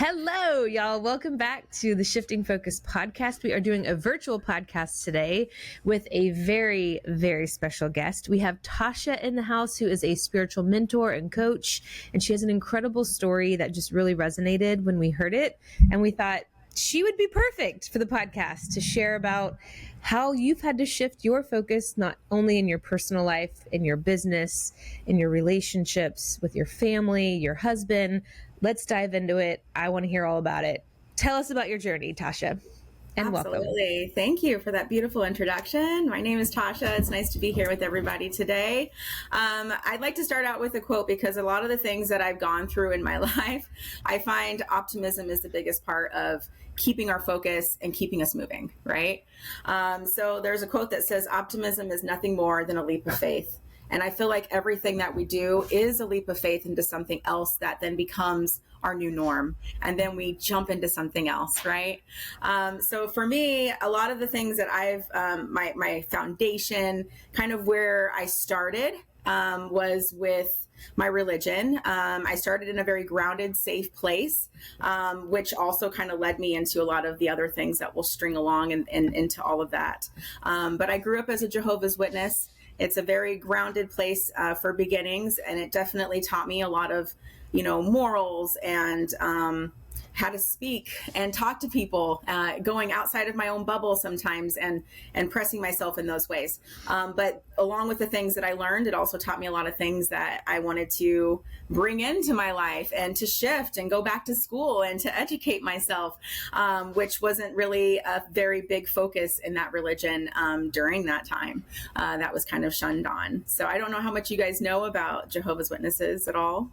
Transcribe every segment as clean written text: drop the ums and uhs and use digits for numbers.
Hello, y'all. Welcome back to the Shifting Focus podcast. We are doing a virtual podcast today with a very, very special guest. We have Tasha in the house, who is a spiritual mentor and coach, and she has an incredible story that just really resonated when we heard it. And we thought she would be perfect for the podcast to share about how you've had to shift your focus, not only in your personal life, in your business, in your relationships with your family, your husband. Let's dive into it. I want to hear all about it. Tell us about your journey, Tasha, and welcome. Absolutely. Thank you for that beautiful introduction. My name is Tasha. It's nice to be here with everybody today. I'd like to start out with a quote because a lot of the things that I've gone through in my life, I find optimism is the biggest part of keeping our focus and keeping us moving, right? So there's a quote that says, optimism is nothing more than a leap of faith. And I feel like everything that we do is a leap of faith into something else that then becomes our new norm. And then we jump into something else, right? So for me, a lot of the things that I've, my foundation, kind of where I started was with my religion. I started in a very grounded, safe place, which also kind of led me into a lot of the other things that will string along and into all of that. But I grew up as a Jehovah's Witness. It's a very grounded place for beginnings, and it definitely taught me a lot of, morals and how to speak and talk to people, going outside of my own bubble sometimes and pressing myself in those ways. But along with the things that I learned, it also taught me a lot of things that I wanted to bring into my life and to shift and go back to school and to educate myself, which wasn't really a very big focus in that religion during that time. That was kind of shunned on. So I don't know how much you guys know about Jehovah's Witnesses at all.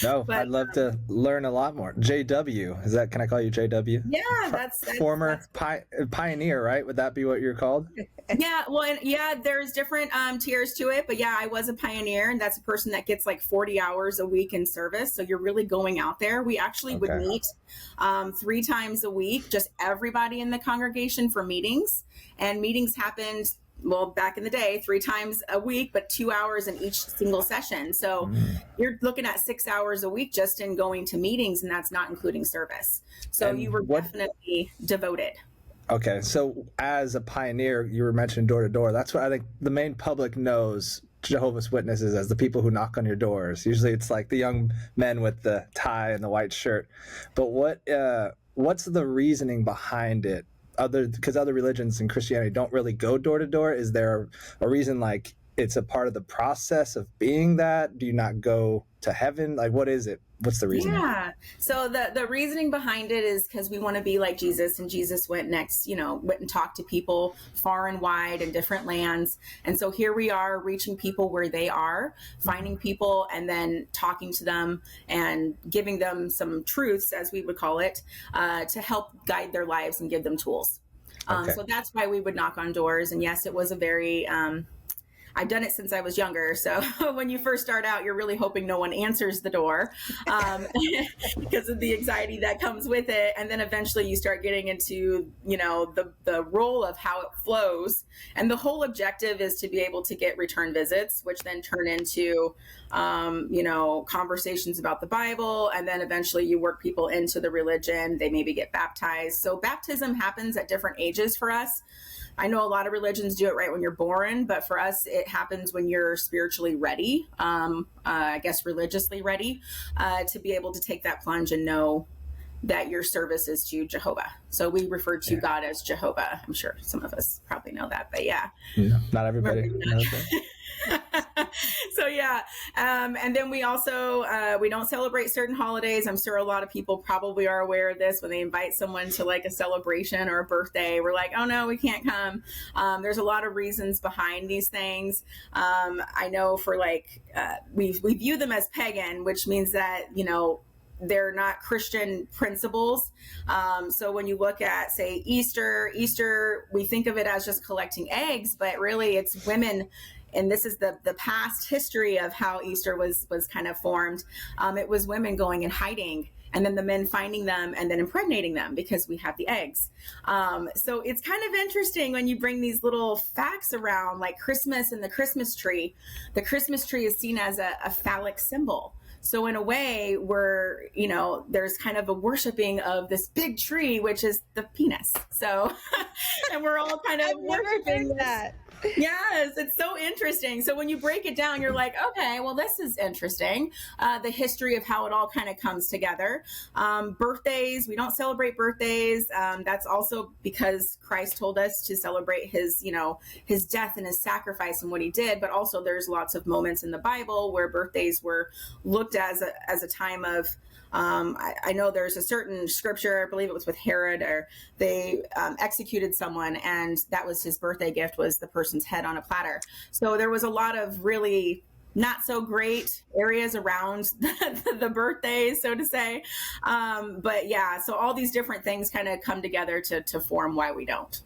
No, but, I'd love to learn a lot more. JW, can I call you JW? Yeah, that's former pioneer, right? Would that be what you're called? Yeah, well, there's different tiers to it, but yeah, I was a pioneer, and that's a person that gets like 40 hours a week in service. So you're really going out there. We actually would meet 3 times a week, just everybody in the congregation for meetings, and meetings happened, well, back in the day, 3 times a week, but 2 hours in each single session. So you're looking at 6 hours a week just in going to meetings, and that's not including service. So you were definitely devoted. Okay. So as a pioneer, you were mentioning door to door. That's what I think the main public knows Jehovah's Witnesses as, the people who knock on your doors. Usually it's like the young men with the tie and the white shirt. But what's the reasoning behind it? Because other religions and Christianity don't really go door to door. Is there a reason, like it's a part of the process of being that? Do you not go to heaven? Like, what is it? What's the reason? Yeah. So the reasoning behind it is because we want to be like Jesus, and Jesus went and talked to people far and wide in different lands. And so here we are reaching people where they are, finding people and then talking to them and giving them some truths, as we would call it, to help guide their lives and give them tools. Okay. So that's why we would knock on doors. And yes, it was a very, I've done it since I was younger. So when you first start out, you're really hoping no one answers the door because of the anxiety that comes with it. And then eventually you start getting into, the role of how it flows. And the whole objective is to be able to get return visits, which then turn into, conversations about the Bible. And then eventually you work people into the religion. They maybe get baptized. So baptism happens at different ages for us. I know a lot of religions do it right when you're born, but for us, it happens when you're spiritually ready, religiously ready, to be able to take that plunge and know that your service is to Jehovah. So we refer to God as Jehovah. I'm sure some of us probably know that, but yeah. Not everybody knows that. So yeah. And then we also, we don't celebrate certain holidays. I'm sure a lot of people probably are aware of this. When they invite someone to like a celebration or a birthday, we're like, oh no, we can't come. There's a lot of reasons behind these things. I know for we view them as pagan, which means that, they're not Christian principles. So when you look at, say, Easter, we think of it as just collecting eggs, but really it's women. And this is the past history of how Easter was kind of formed. It was women going and hiding, and then the men finding them and then impregnating them because we have the eggs. So it's kind of interesting when you bring these little facts around, like Christmas and the Christmas tree. The Christmas tree is seen as a phallic symbol. So in a way, there's kind of a worshiping of this big tree, which is the penis. So, and we're all kind of worshiping that. Yes, it's so interesting. So when you break it down, you're like, okay, well, this is interesting. The history of how it all kind of comes together. Birthdays, we don't celebrate birthdays. That's also because Christ told us to celebrate his death and his sacrifice and what he did. But also there's lots of moments in the Bible where birthdays were looked as a time of, I know there's a certain scripture, I believe it was with Herod, or they executed someone, and that was his birthday gift, was the person's head on a platter. So there was a lot of really not so great areas around the birthdays, so to say. But yeah, so all these different things kind of come together to form why we don't.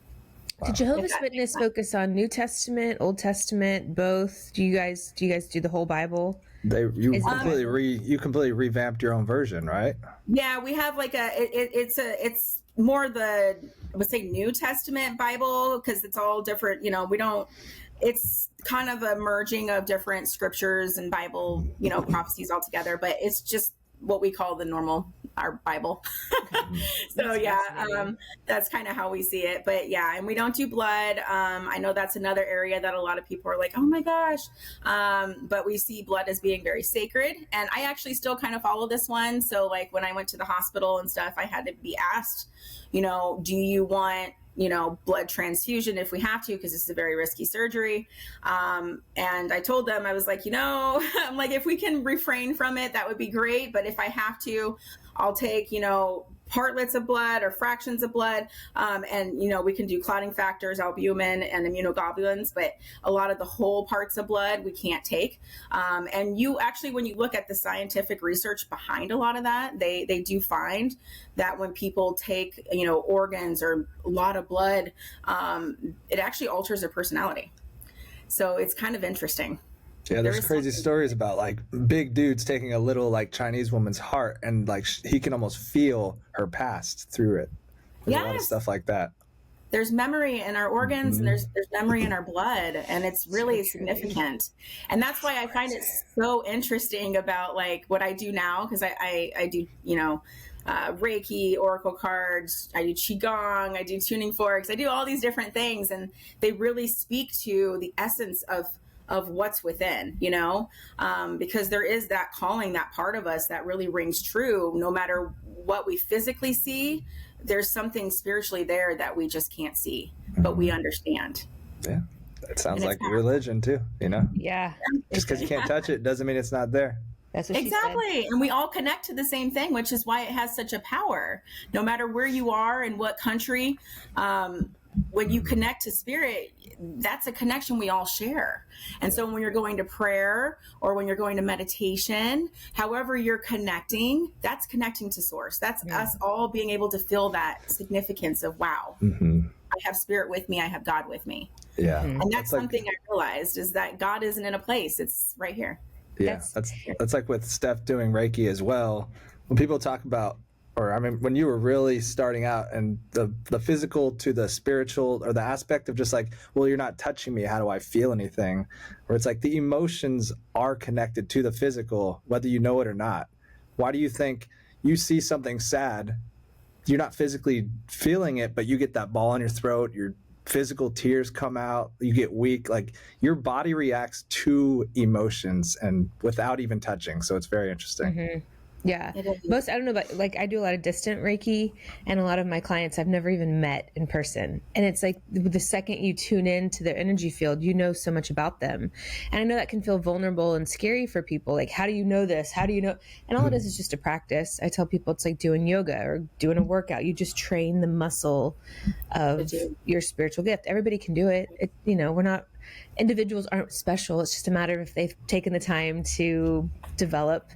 Did Jehovah's Witness focus on New Testament, Old Testament, both? Do you guys do the whole Bible? You completely revamped your own version, right? Yeah, we have like it's more I would say New Testament Bible, because it's all different. It's kind of a merging of different scriptures and Bible, prophecies all together, but it's just what we call our Bible. So that's kind of how we see it. But yeah, and we don't do blood. I know that's another area that a lot of people are like, oh my gosh. But we see blood as being very sacred. And I actually still kind of follow this one. So like when I went to the hospital and stuff, I had to be asked, do you want blood transfusion if we have to, because this is a very risky surgery. And I told them, I was like, I'm like, if we can refrain from it, that would be great. But if I have to, I'll take, partlets of blood or fractions of blood. And we can do clotting factors, albumin and immunoglobulins, but a lot of the whole parts of blood we can't take. And you actually, when you look at the scientific research behind a lot of that, they do find that when people take, organs or a lot of blood, it actually alters their personality. So it's kind of interesting. Yeah, there's crazy stories about like big dudes taking a little like Chinese woman's heart, and like he can almost feel her past through it. There's a lot of stuff like that. There's memory in our organs, and there's memory in our blood, and it's really significant. And that's why I find it so interesting about like what I do now, because I do Reiki, oracle cards, I do Qigong, I do tuning forks, I do all these different things, and they really speak to the essence of what's within, because there is that calling, that part of us that really rings true. No matter what we physically see, there's something spiritually there that we just can't see, but we understand. Yeah. That sounds like religion too, Yeah. Just because you can't touch it doesn't mean it's not there. That's what exactly. And we all connect to the same thing, which is why it has such a power. No matter where you are and what country, when you connect to spirit, that's a connection we all share. And so when you're going to prayer or when you're going to meditation, however you're connecting, that's connecting to source. That's us all being able to feel that significance of, wow, I have spirit with me. I have God with me. Yeah. And that's something I realized, is that God isn't in a place. It's right here. Yeah. That's like with Steph doing Reiki as well. When people talk about, when you were really starting out, and the physical to the spiritual, or the aspect of just like, well, you're not touching me, how do I feel anything? Where it's like the emotions are connected to the physical, whether you know it or not. Why do you think you see something sad, you're not physically feeling it, but you get that ball in your throat, your physical tears come out, you get weak, like your body reacts to emotions and without even touching. So it's very interesting. Mm-hmm. Yeah. I don't know, but like I do a lot of distant Reiki, and a lot of my clients I've never even met in person. And it's like the second you tune into their energy field, you know so much about them. And I know that can feel vulnerable and scary for people. Like, how do you know this? How do you know? And all it is just a practice. I tell people it's like doing yoga or doing a workout. You just train the muscle of your spiritual gift. Everybody can do it. We're not, individuals aren't special. It's just a matter of if they've taken the time to develop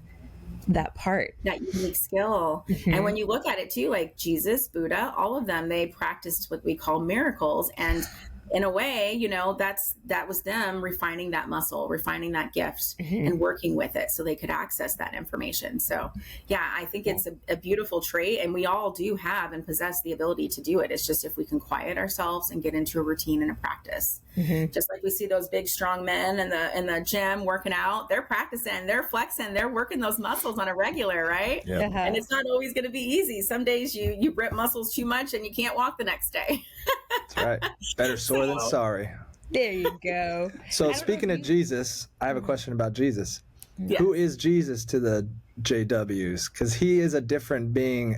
that part, that unique skill. And when you look at it too, like Jesus, Buddha, all of them, they practiced what we call miracles. And in a way, that was them refining that muscle, refining that gift, and working with it so they could access that information. So yeah, I think it's a beautiful trait, and we all do have and possess the ability to do it. It's just if we can quiet ourselves and get into a routine and a practice. Just like we see those big, strong men in the gym working out, they're practicing, they're flexing, they're working those muscles on a regular, right? Yep. And it's not always going to be easy. Some days you rip muscles too much and you can't walk the next day. That's right. Better sore than sorry. There you go. So speaking of Jesus, I have a question about Jesus. Yes. Who is Jesus to the JWs? Because he is a different being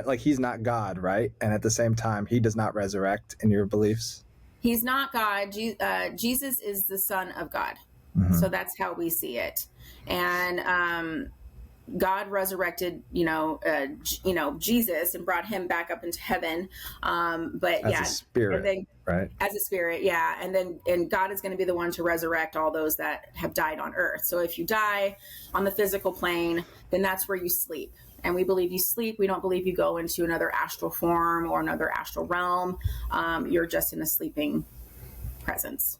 like he's not God, right? And at the same time, he does not resurrect in your beliefs. He's not God. Jesus is the Son of God. So that's how we see it. And God resurrected, Jesus and brought him back up into heaven. But as a spirit, right? As a spirit, yeah. And God is going to be the one to resurrect all those that have died on earth. So if you die on the physical plane, then that's where you sleep. And we believe you sleep. We don't believe you go into another astral form or another astral realm. You're just in a sleeping presence.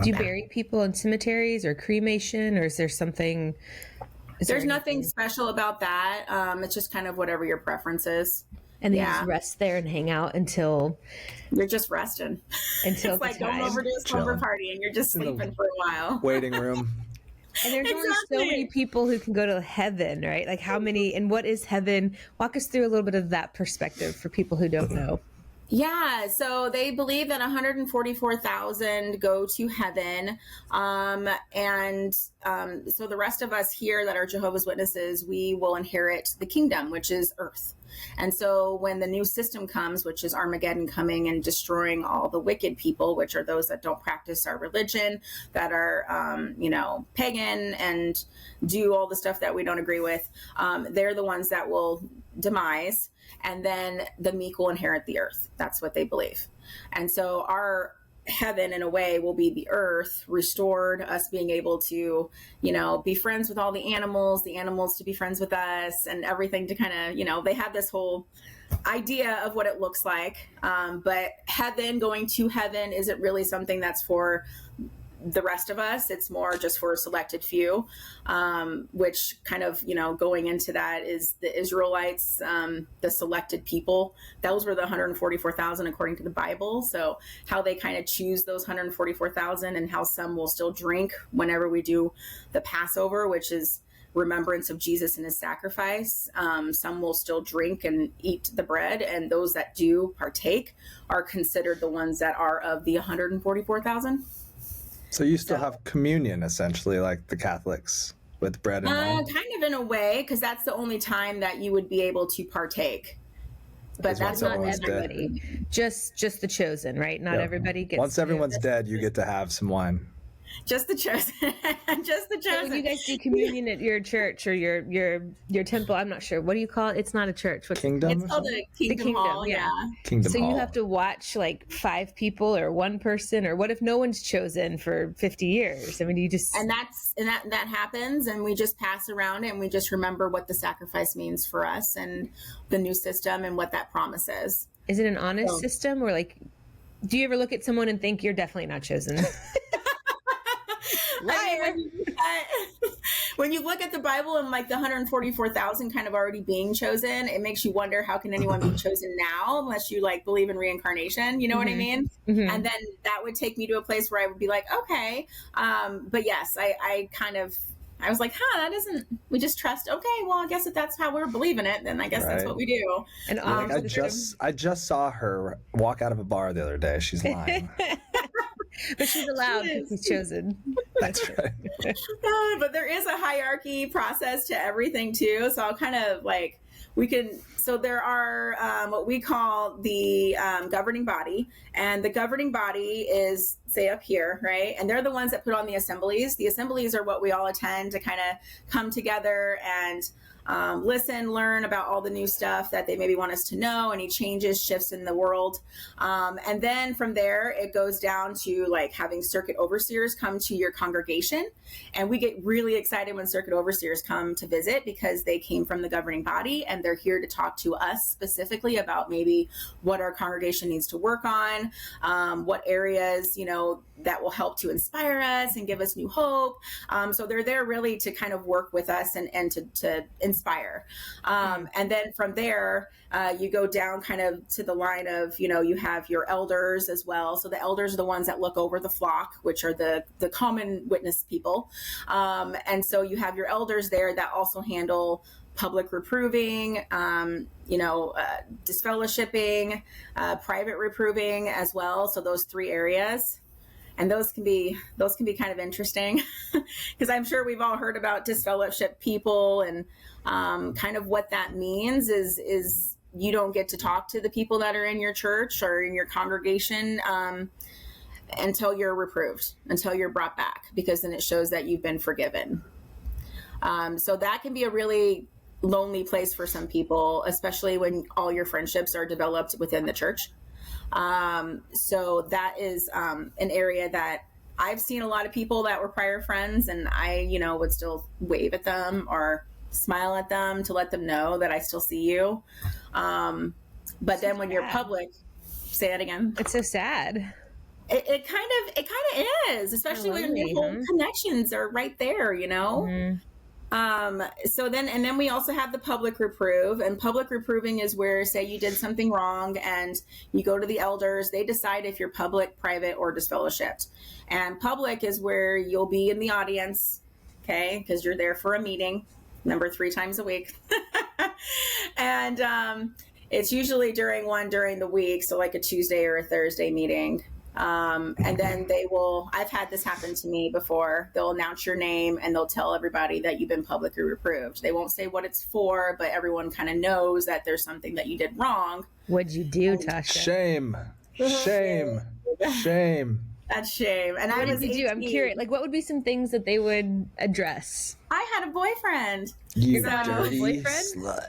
Do you bury people in cemeteries or cremation, or is there something? There's nothing special about that. It's just kind of whatever your preference is. And then you just rest there and hang out until you're just resting. Until it's like going over to a slumber party and you're just sleeping for a while. Waiting room. And there's only so many people who can go to heaven, right? Like how many, and what is heaven? Walk us through a little bit of that perspective for people who don't know. Yeah, so they believe that 144,000 go to heaven. So the rest of us here that are Jehovah's Witnesses, we will inherit the kingdom, which is earth. And so when the new system comes, which is Armageddon coming and destroying all the wicked people, which are those that don't practice our religion, that are, pagan and do all the stuff that we don't agree with, they're the ones that will demise. And then the meek will inherit the earth. That's what they believe. And so our heaven, in a way, will be the earth restored, us being able to, be friends with all the animals to be friends with us, and everything to kind of, they have this whole idea of what it looks like. But heaven, going to heaven, isn't really something that's for the rest of us. It's more just for a selected few, which kind of, going into that is the Israelites, the selected people. Those were the 144,000 according to the Bible. So how they kind of choose those 144,000 and how some will still drink whenever we do the Passover, which is remembrance of Jesus and his sacrifice. Some will still drink and eat the bread, and those that do partake are considered the ones that are of the 144,000. So you still have communion, essentially, like the Catholics, with bread and wine? Kind of in a way, because that's the only time that you would be able to partake. But that's not everybody. Just the chosen, right? Not everybody gets. Once everyone's dead, you get to have some wine. Just the chosen. Just the chosen. So when you guys do communion at your church or your temple, I'm not sure. What do you call it? It's not a church. What's Kingdom? It's called a kingdom hall, yeah. Kingdom so hall. You have to watch like 5 people or 1 person, or what if no one's chosen for 50 years? I mean, you just... And that happens, and we just pass around and we just remember what the sacrifice means for us and the new system and what that promise is. Is it an honest system, or like, do you ever look at someone and think you're definitely not chosen? When you look at the Bible and like the 144,000 kind of already being chosen, it makes you wonder, how can anyone be chosen now unless you like believe in reincarnation? You know what I mean? Mm-hmm. And then that would take me to a place where I would be like, okay. But yes, I was like, that doesn't, we just trust. Okay, well, I guess if that's how we're believing it, then I guess that's what we do. And I just saw her walk out of a bar the other day. She's lying. But she's allowed because she's chosen. That's right. But there is a hierarchy process to everything too. So I'll kind of like, so there are what we call the governing body, and the governing body is, say, up here, right? And they're the ones that put on the assemblies. The assemblies are what we all attend to kind of come together and listen, learn about all the new stuff that they maybe want us to know, any changes, shifts in the world. And then from there, it goes down to like having circuit overseers come to your congregation. And we get really excited when circuit overseers come to visit, because they came from the governing body and they're here to talk to us specifically about maybe what our congregation needs to work on, what areas, that will help to inspire us and give us new hope. So they're there really to kind of work with us and to inspire. And then from there, you go down kind of to the line of, you have your elders as well. So the elders are the ones that look over the flock, which are the common witness people. And so you have your elders there that also handle public reproving, disfellowshipping, private reproving as well. So those 3 areas. And those can be kind of interesting because I'm sure we've all heard about disfellowship people, and kind of what that means is you don't get to talk to the people that are in your church or in your congregation until you're reproved, until you're brought back, because then it shows that you've been forgiven. So that can be a really lonely place for some people, especially when all your friendships are developed within the church. So that is an area that I've seen a lot of people that were prior friends, and I, would still wave at them or smile at them to let them know that I still see you. But then when you're public, say that again. It's so sad. It kind of is, especially when your whole connections are right there, Mm-hmm. So then we also have the public reprove, and public reproving is where, say you did something wrong and you go to the elders, they decide if you're public, private, or disfellowshipped. And public is where you'll be in the audience, okay, because you're there for a meeting, 3 times a week. And it's usually during the week, so like a Tuesday or a Thursday meeting. And then I've had this happen to me before. They'll announce your name and they'll tell everybody that you've been publicly reproved. They won't say what it's for, but everyone kind of knows that there's something that you did wrong. What'd you do, Tasha? Shame. That's shame. And what did you do? I'm curious. Like, what would be some things that they would address? I had a boyfriend. You dirty boyfriend? Slut.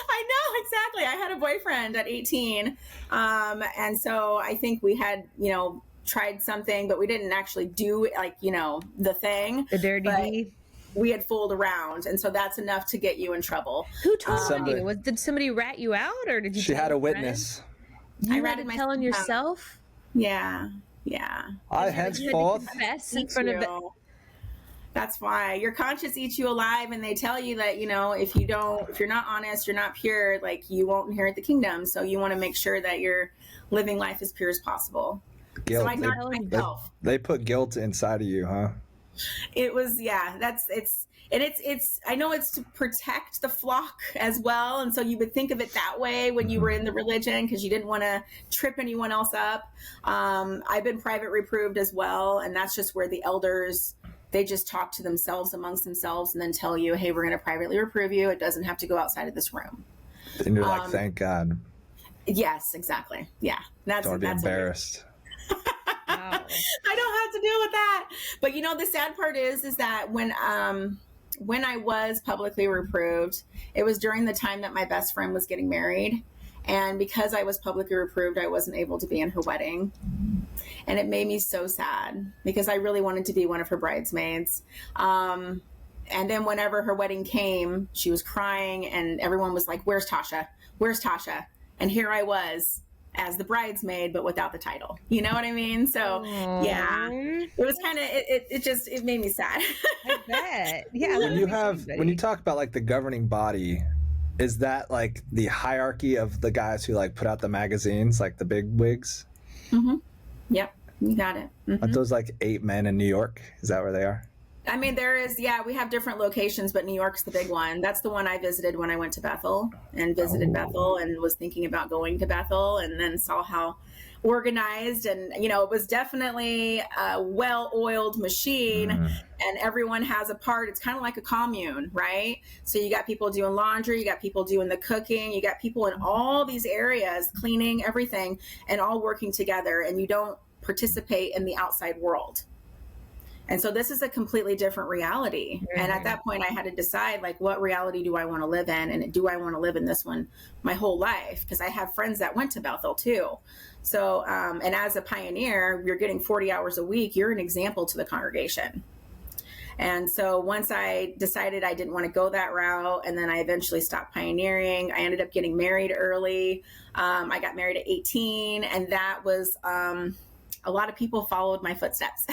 I know, exactly. I had a boyfriend at 18. And so I think we had, tried something, but we didn't actually do the thing. The dirty deed. We had fooled around. And so that's enough to get you in trouble. Who told you? Did somebody rat you out, or did you? She had a witness. You ratted myself telling yourself? Yeah. I henceforth. In front of That's why your conscience eats you alive, and they tell you that, if you're not honest, you're not pure, like you won't inherit the kingdom. So you want to make sure that you're living life as pure as possible. Guilt. So I knocked myself. They put guilt inside of you, huh? It was, I know it's to protect the flock as well. And so you would think of it that way when you were in the religion, because you didn't want to trip anyone else up. I've been private reproved as well. And that's just where the elders, they just talk to themselves amongst themselves and then tell you, hey, we're going to privately reprove you. It doesn't have to go outside of this room. And you're like, thank God. Yes, exactly. Yeah. Don't be embarrassed. Wow. I don't have to deal with that. But the sad part is that when I was publicly reproved, it was during the time that my best friend was getting married. And because I was publicly reproved, I wasn't able to be in her wedding. And it made me so sad because I really wanted to be one of her bridesmaids. And then whenever her wedding came, she was crying and everyone was like, where's Tasha? Where's Tasha? And here I was as the bridesmaid, but without the title. You know what I mean? So yeah, it was kind of, it made me sad. I bet. Yeah. When you talk about like the governing body, is that like the hierarchy of the guys who like put out the magazines, like the big wigs? Mm-hmm. Yep. You got it. Mm-hmm. Aren't those like 8 men in New York? Is that where they are? I mean, we have different locations, but New York's the big one. That's the one I visited when I went to Bethel and visited Bethel and was thinking about going to Bethel, and then saw how organized and, it was definitely a well-oiled machine and everyone has a part. It's kind of like a commune, right? So you got people doing laundry, you got people doing the cooking, you got people in all these areas, cleaning, everything, and all working together, and you don't participate in the outside world. And so this is a completely different reality. Mm-hmm. And at that point I had to decide, like, what reality do I want to live in? And do I want to live in this one my whole life? Because I have friends that went to Bethel too. So, and as a pioneer, you're getting 40 hours a week. You're an example to the congregation. And so once I decided I didn't want to go that route, and then I eventually stopped pioneering, I ended up getting married early. I got married at 18, and that was, a lot of people followed my footsteps.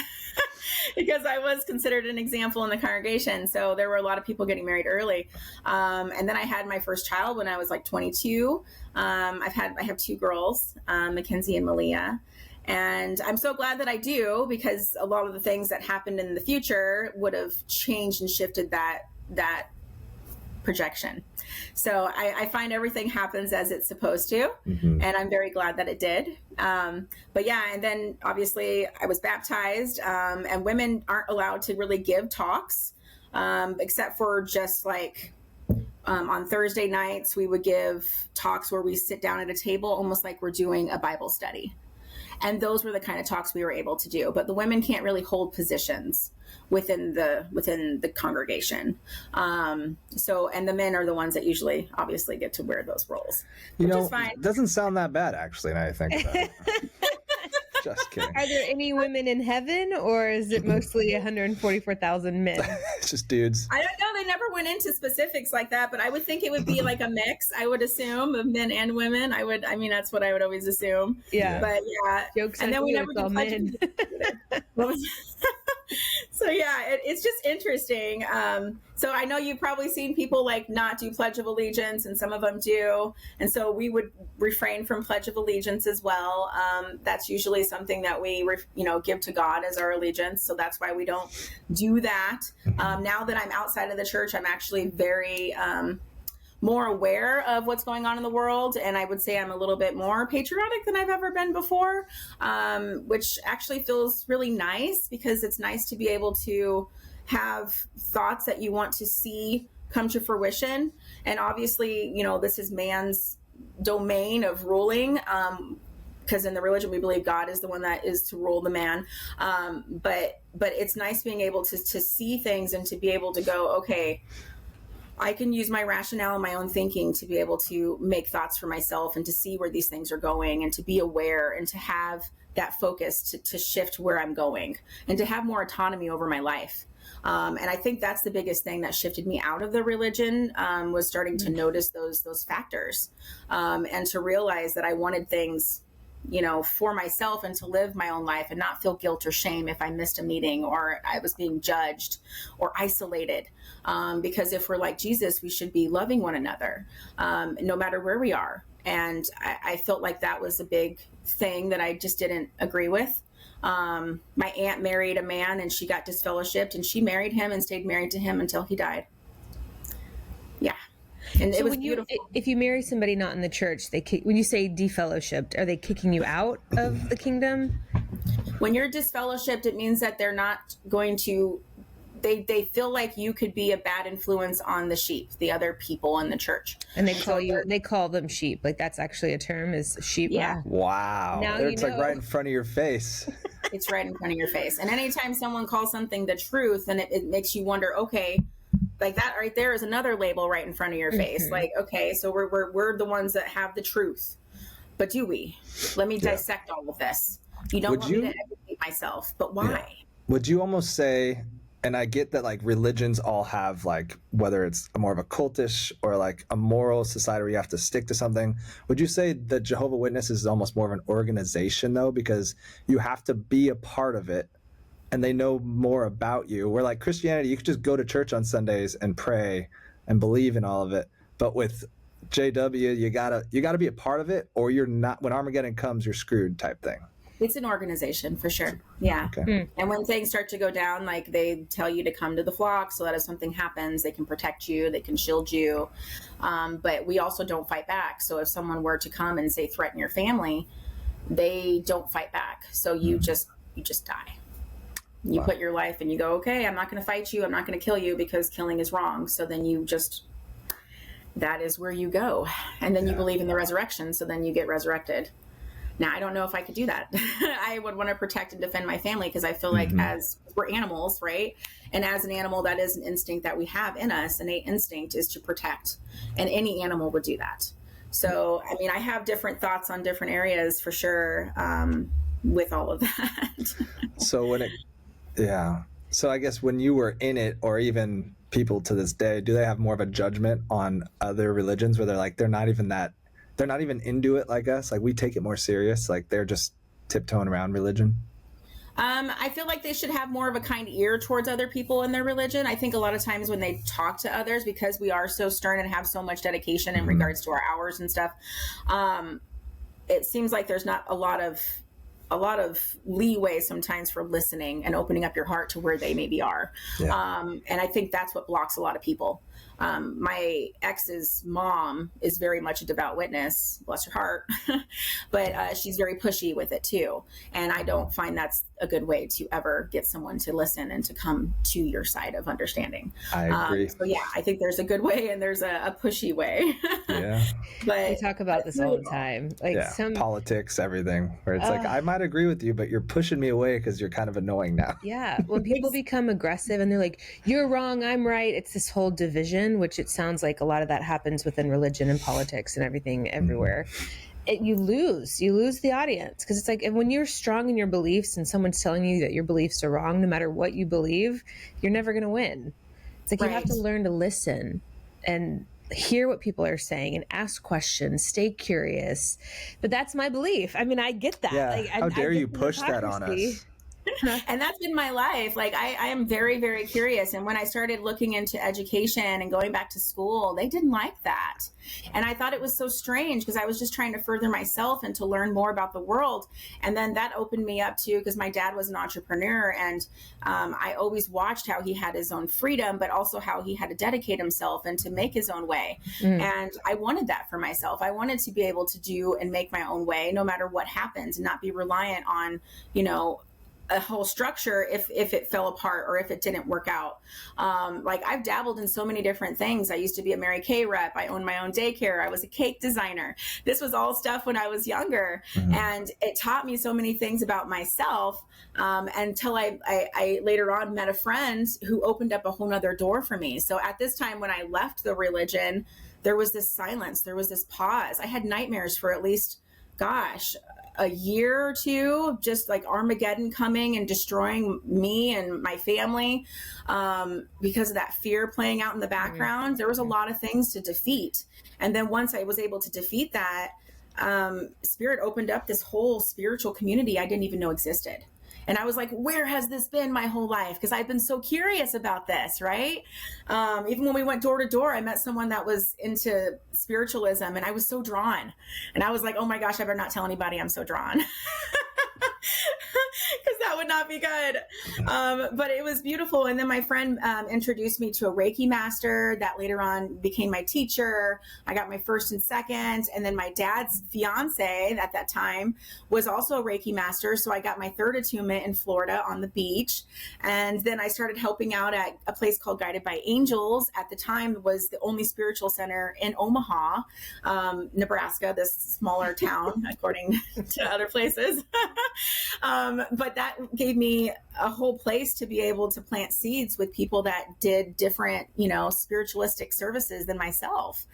because I was considered an example in the congregation. So there were a lot of people getting married early. And then I had my first child when I was like 22. I have two girls, Mackenzie and Malia. And I'm so glad that I do, because a lot of the things that happened in the future would have changed and shifted that projection. So I find everything happens as it's supposed to, and I'm very glad that it did. But yeah, and then obviously I was baptized, and women aren't allowed to really give talks, except for just like on Thursday nights, we would give talks where we sit down at a table, almost like we're doing a Bible study. And those were the kind of talks we were able to do. But the women can't really hold positions within the congregation. And the men are the ones that usually obviously get to wear those roles. Which is fine. It doesn't sound that bad, actually, now I think about it. Just kidding. Are there any women in heaven, or is it mostly 144,000 men? It's just dudes. I don't know. They never went into specifics like that, but I would think it would be like a mix, I would assume, of men and women. I mean, that's what I would always assume. Yeah. But yeah. Jokes and then we never all men. So yeah, it's just interesting. So I know you've probably seen people like not do Pledge of Allegiance, and some of them do. And so we would refrain from Pledge of Allegiance as well. That's usually something that we, give to God as our allegiance. So that's why we don't do that. Now that I'm outside of the church, I'm actually very more aware of what's going on in the world. And I would say I'm a little bit more patriotic than I've ever been before, which actually feels really nice, because it's nice to be able to have thoughts that you want to see come to fruition. And obviously, this is man's domain of ruling, because in the religion we believe God is the one that is to rule the man. But it's nice being able to see things and to be able to go, okay, I can use my rationale and my own thinking to be able to make thoughts for myself, and to see where these things are going, and to be aware, and to have that focus to shift where I'm going, and to have more autonomy over my life. And I think that's the biggest thing that shifted me out of the religion, was starting to notice those factors, and to realize that I wanted things, for myself, and to live my own life and not feel guilt or shame if I missed a meeting or I was being judged or isolated. Because if we're like Jesus, we should be loving one another, no matter where we are. And I felt like that was a big thing that I just didn't agree with. My aunt married a man, and she got disfellowshipped, and she married him and stayed married to him until he died. Yeah. And so it was beautiful. If you marry somebody not in the church, when you say defellowshipped, are they kicking you out of the kingdom? When you're disfellowshipped, it means that they're not going to, they feel like you could be a bad influence on the sheep, the other people in the church. And they call them sheep. Like, that's actually a term, is sheep. Yeah. Wow. Now it's like right in front of your face. It's right in front of your face. And anytime someone calls something the truth, then it makes you wonder, okay, like that right there is another label right in front of your face. Like, okay, so we're the ones that have the truth. But do we? Let me dissect all of this. You don't want me to educate myself, but why? Yeah. Would you almost say, and I get that like religions all have like, whether it's more of a cultish or like a moral society where you have to stick to something, would you say that Jehovah's Witnesses is almost more of an organization though, because you have to be a part of it and they know more about you? Where like Christianity, you could just go to church on Sundays and pray and believe in all of it. But with JW, you gotta be a part of it, or you're not. When Armageddon comes, you're screwed type thing. It's an organization for sure. Yeah. Okay. And when things start to go down, like they tell you to come to the flock so that if something happens, they can protect you, they can shield you. But we also don't fight back. So if someone were to come and say threaten your family, they don't fight back. So you just die. You put your life and you go, okay, I'm not going to fight you. I'm not going to kill you because killing is wrong. So then that is where you go. And then you believe in the resurrection. So then you get resurrected. Now, I don't know if I could do that. I would want to protect and defend my family, because I feel like as we're animals, right? And as an animal, that is an instinct that we have in us. Innate instinct is to protect. And any animal would do that. So, I mean, I have different thoughts on different areas for sure, with all of that. So I guess when you were in it, or even people to this day, do they have more of a judgment on other religions where they're like, they're not even into it like us? Like, we take it more serious. Like, they're just tiptoeing around religion. I feel like they should have more of a kind ear towards other people in their religion. I think a lot of times when they talk to others, because we are so stern and have so much dedication in regards to our hours and stuff, it seems like there's not a lot of leeway sometimes for listening and opening up your heart to where they maybe are. Yeah. And I think that's what blocks a lot of people. My ex's mom is very much a devout witness, bless her heart, but she's very pushy with it too. And I don't find that's a good way to ever get someone to listen and to come to your side of understanding. I agree. So yeah, I think there's a good way and there's a pushy way. Yeah. But we talk about this all the time. Like politics, everything, where it's like, I might agree with you, but you're pushing me away because you're kind of annoying now. Yeah. When people become aggressive and they're like, you're wrong, I'm right. It's this whole division, which it sounds like a lot of that happens within religion and politics and everything everywhere. You lose the audience, because it's like, and when you're strong in your beliefs and someone's telling you that your beliefs are wrong, no matter what you believe, you're never going to win. It's like, you have to learn to listen and hear what people are saying and ask questions, stay curious. But that's my belief. I mean, I get that. Yeah. Like, how dare you push that on us? And that's been my life. Like I am very, very curious. And when I started looking into education and going back to school, they didn't like that. And I thought it was so strange, because I was just trying to further myself and to learn more about the world. And then that opened me up to, because my dad was an entrepreneur, and I always watched how he had his own freedom, but also how he had to dedicate himself and to make his own way. And I wanted that for myself. I wanted to be able to do and make my own way, no matter what happens, and not be reliant on, a whole structure if it fell apart or if it didn't work out. Like I've dabbled in so many different things. I used to be a Mary Kay rep. I owned my own daycare. I was a cake designer. This was all stuff when I was younger. And it taught me so many things about myself, until I later on met a friend who opened up a whole nother door for me. So at this time, when I left the religion, there was this silence. There was this pause. I had nightmares for at least, a year or two, just like Armageddon coming and destroying me and my family, because of that fear playing out in the background. There was a lot of things to defeat. And then once I was able to defeat that, Spirit opened up this whole spiritual community I didn't even know existed. And I was like, where has this been my whole life? Because I've been so curious about this, right? Even when we went door to door, I met someone that was into spiritualism, and I was so drawn. And I was like, oh my gosh, I better not tell anybody I'm so drawn. Because that would not be good. But it was beautiful. And then my friend introduced me to a Reiki master that later on became my teacher. I got my first and second. And then my dad's fiance at that time was also a Reiki master. So I got my third attunement in Florida on the beach. And then I started helping out at a place called Guided by Angels. At the time, it was the only spiritual center in Omaha, Nebraska, this smaller town, according to other places. But that gave me a whole place to be able to plant seeds with people that did different, spiritualistic services than myself.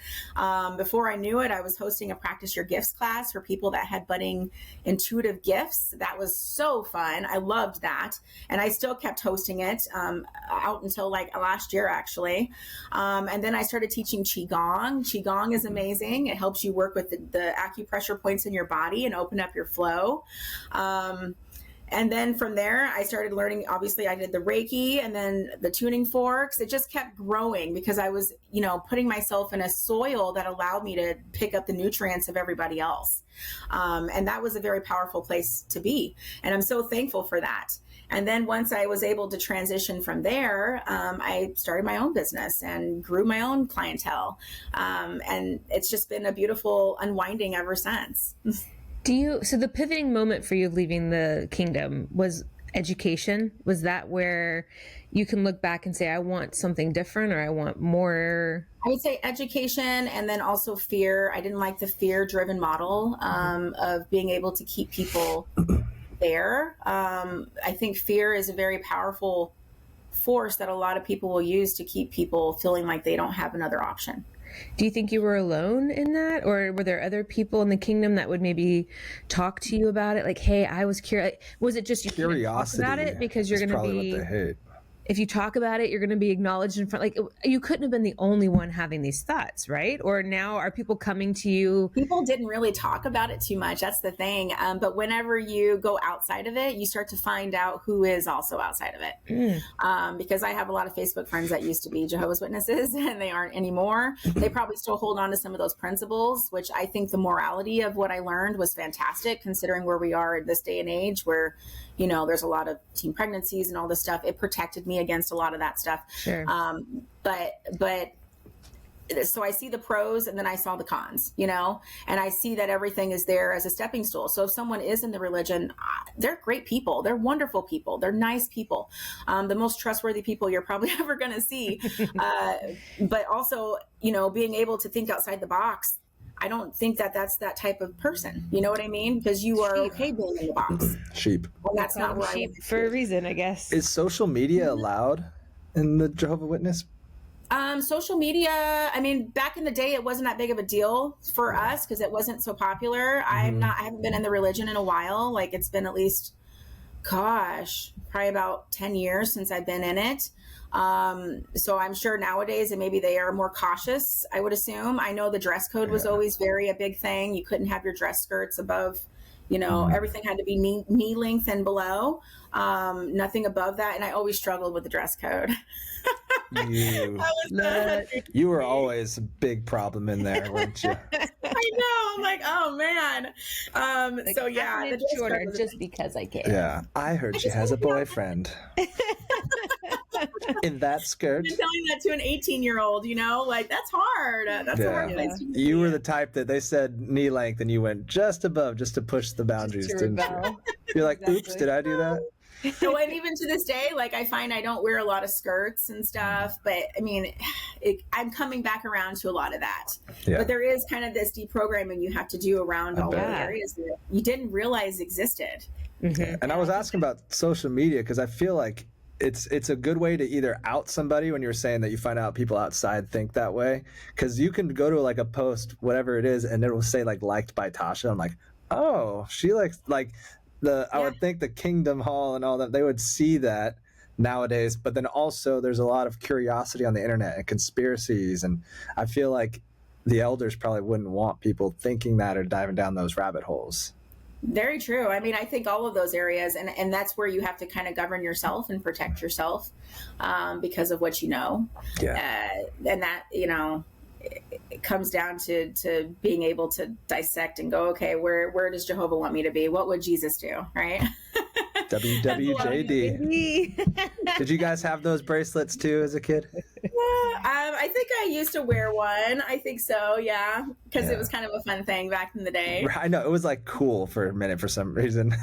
Before I knew it, I was hosting a Practice Your Gifts class for people that had budding intuitive gifts. That was so fun. I loved that. And I still kept hosting it out until like last year, actually. And then I started teaching Qigong. Qigong is amazing. It helps you work with the acupressure points in your body and open up your flow. And then from there, I started learning, obviously I did the Reiki and then the tuning forks. It just kept growing because I was, putting myself in a soil that allowed me to pick up the nutrients of everybody else. And that was a very powerful place to be. And I'm so thankful for that. And then once I was able to transition from there, I started my own business and grew my own clientele. And it's just been a beautiful unwinding ever since. So the pivoting moment for you leaving the kingdom was education? Was that where you can look back and say, I want something different, or I want more? I would say education, and then also fear. I didn't like the fear-driven model of being able to keep people there. I think fear is a very powerful force that a lot of people will use to keep people feeling like they don't have another option. Do you think you were alone in that, or were there other people in the kingdom that would maybe talk to you about it? Like, hey, I was curious. Was it just you curiosity about it because you're going to be? What they hate. if you talk about it, you're going to be acknowledged in front. Like, you couldn't have been the only one having these thoughts, right? Or now are people coming to you? People didn't really talk about it too much. That's the thing. But whenever you go outside of it, you start to find out who is also outside of it. Because I have a lot of Facebook friends that used to be Jehovah's Witnesses and they aren't anymore. They probably still hold on to some of those principles, which I think the morality of what I learned was fantastic, considering where we are in this day and age where, you know, there's a lot of teen pregnancies and all this stuff. It protected me against a lot of that stuff. Sure. But so I see the pros and then I saw the cons, you know, and I see that everything is there as a stepping stool. So if someone is in the religion, they're great people. They're wonderful people. They're nice people. The most trustworthy people you're probably ever going to see. But also, you know, being able to think outside the box. I don't think that that's that type of person. You know what I mean? Because you are okay being in the box. Sheep. Well, that's not where sheep for a reason, I guess. Is social media allowed in the Jehovah's Witness? Social media, I mean, back in the day, it wasn't that big of a deal for us because it wasn't so popular. I haven't been in the religion in a while. Like, it's been at least, probably about 10 years since I've been in it. So I'm sure nowadays, and maybe they are more cautious, I would assume. I know the dress code was always a big thing. You couldn't have your dress skirts above, you know, everything had to be knee length and below, nothing above that. And I always struggled with the dress code. You were always a big problem in there, weren't you? I know. I'm like, oh man. Like, so yeah, it's shorter just because I can. Yeah, I heard she has a boyfriend. In that skirt. You're telling that to an 18-year-old, you know, like that's hard. That's a hard place to be. You were the type that they said knee length and you went just above, just to push the boundaries. Didn't you? You're like, oops, did I do that? So, and even to this day, like I find I don't wear a lot of skirts and stuff, but I mean, I'm coming back around to a lot of that. Yeah. But there is kind of this deprogramming you have to do around all the areas that you didn't realize existed. And I was asking about social media because I feel like it's a good way to either out somebody when you're saying that you find out people outside think that way, because you can go to like a post, whatever it is, and it will say like liked by Tasha. I'm like, oh, she likes like I would think the Kingdom Hall and all that, they would see that nowadays. But then also there's a lot of curiosity on the internet and conspiracies, and I feel like the elders probably wouldn't want people thinking that or diving down those rabbit holes. Very true. I mean, I think all of those areas, and that's where you have to kind of govern yourself and protect yourself because of what you know. Yeah. And that, you know, it comes down to being able to dissect and go, okay, where does Jehovah want me to be? What would Jesus do? Right. WWJD. Did you guys have those bracelets too as a kid? I think I used to wear one. I think so. Yeah. Because it was kind of a fun thing back in the day. I know it was like cool for a minute for some reason.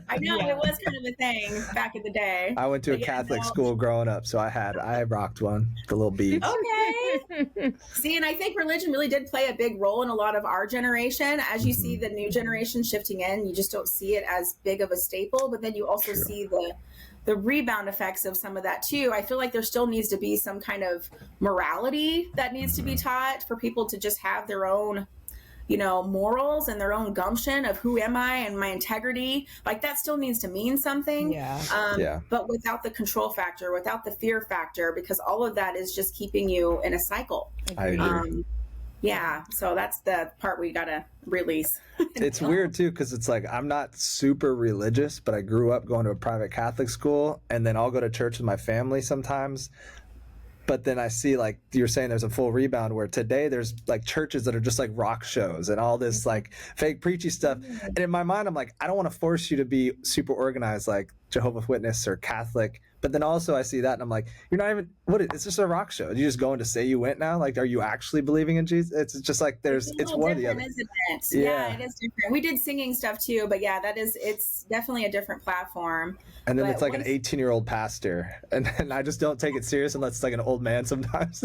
I know it was kind of a thing back in the day. I went to a Catholic school growing up, so I rocked one, the little beads. Okay. See, and I think religion really did play a big role in a lot of our generation. As you see the new generation shifting in, you just don't see it as big of a staple, but then you also see the rebound effects of some of that too. I feel like there still needs to be some kind of morality that needs to be taught for people to just have their own, you know, morals and their own gumption of who am I and my integrity. Like that still needs to mean something. But without the control factor, without the fear factor, because all of that is just keeping you in a cycle. I agree. So that's the part we gotta release. It's weird too, because it's like I'm not super religious, but I grew up going to a private Catholic school, and then I'll go to church with my family sometimes. But then I see, like you're saying, there's a full rebound where today there's like churches that are just like rock shows and all this like fake preachy stuff. And in my mind, I'm like, I don't want to force you to be super organized like Jehovah's Witness or Catholic. But then also I see that and I'm like, you're not even, it's just a rock show. You just going to say you went now? Like, are you actually believing in Jesus? It's just like it's one or the other. Isn't it? Yeah, it is different. We did singing stuff too, but yeah, it's definitely a different platform. And then it's like an 18-year-old pastor. And I just don't take it serious unless it's like an old man sometimes.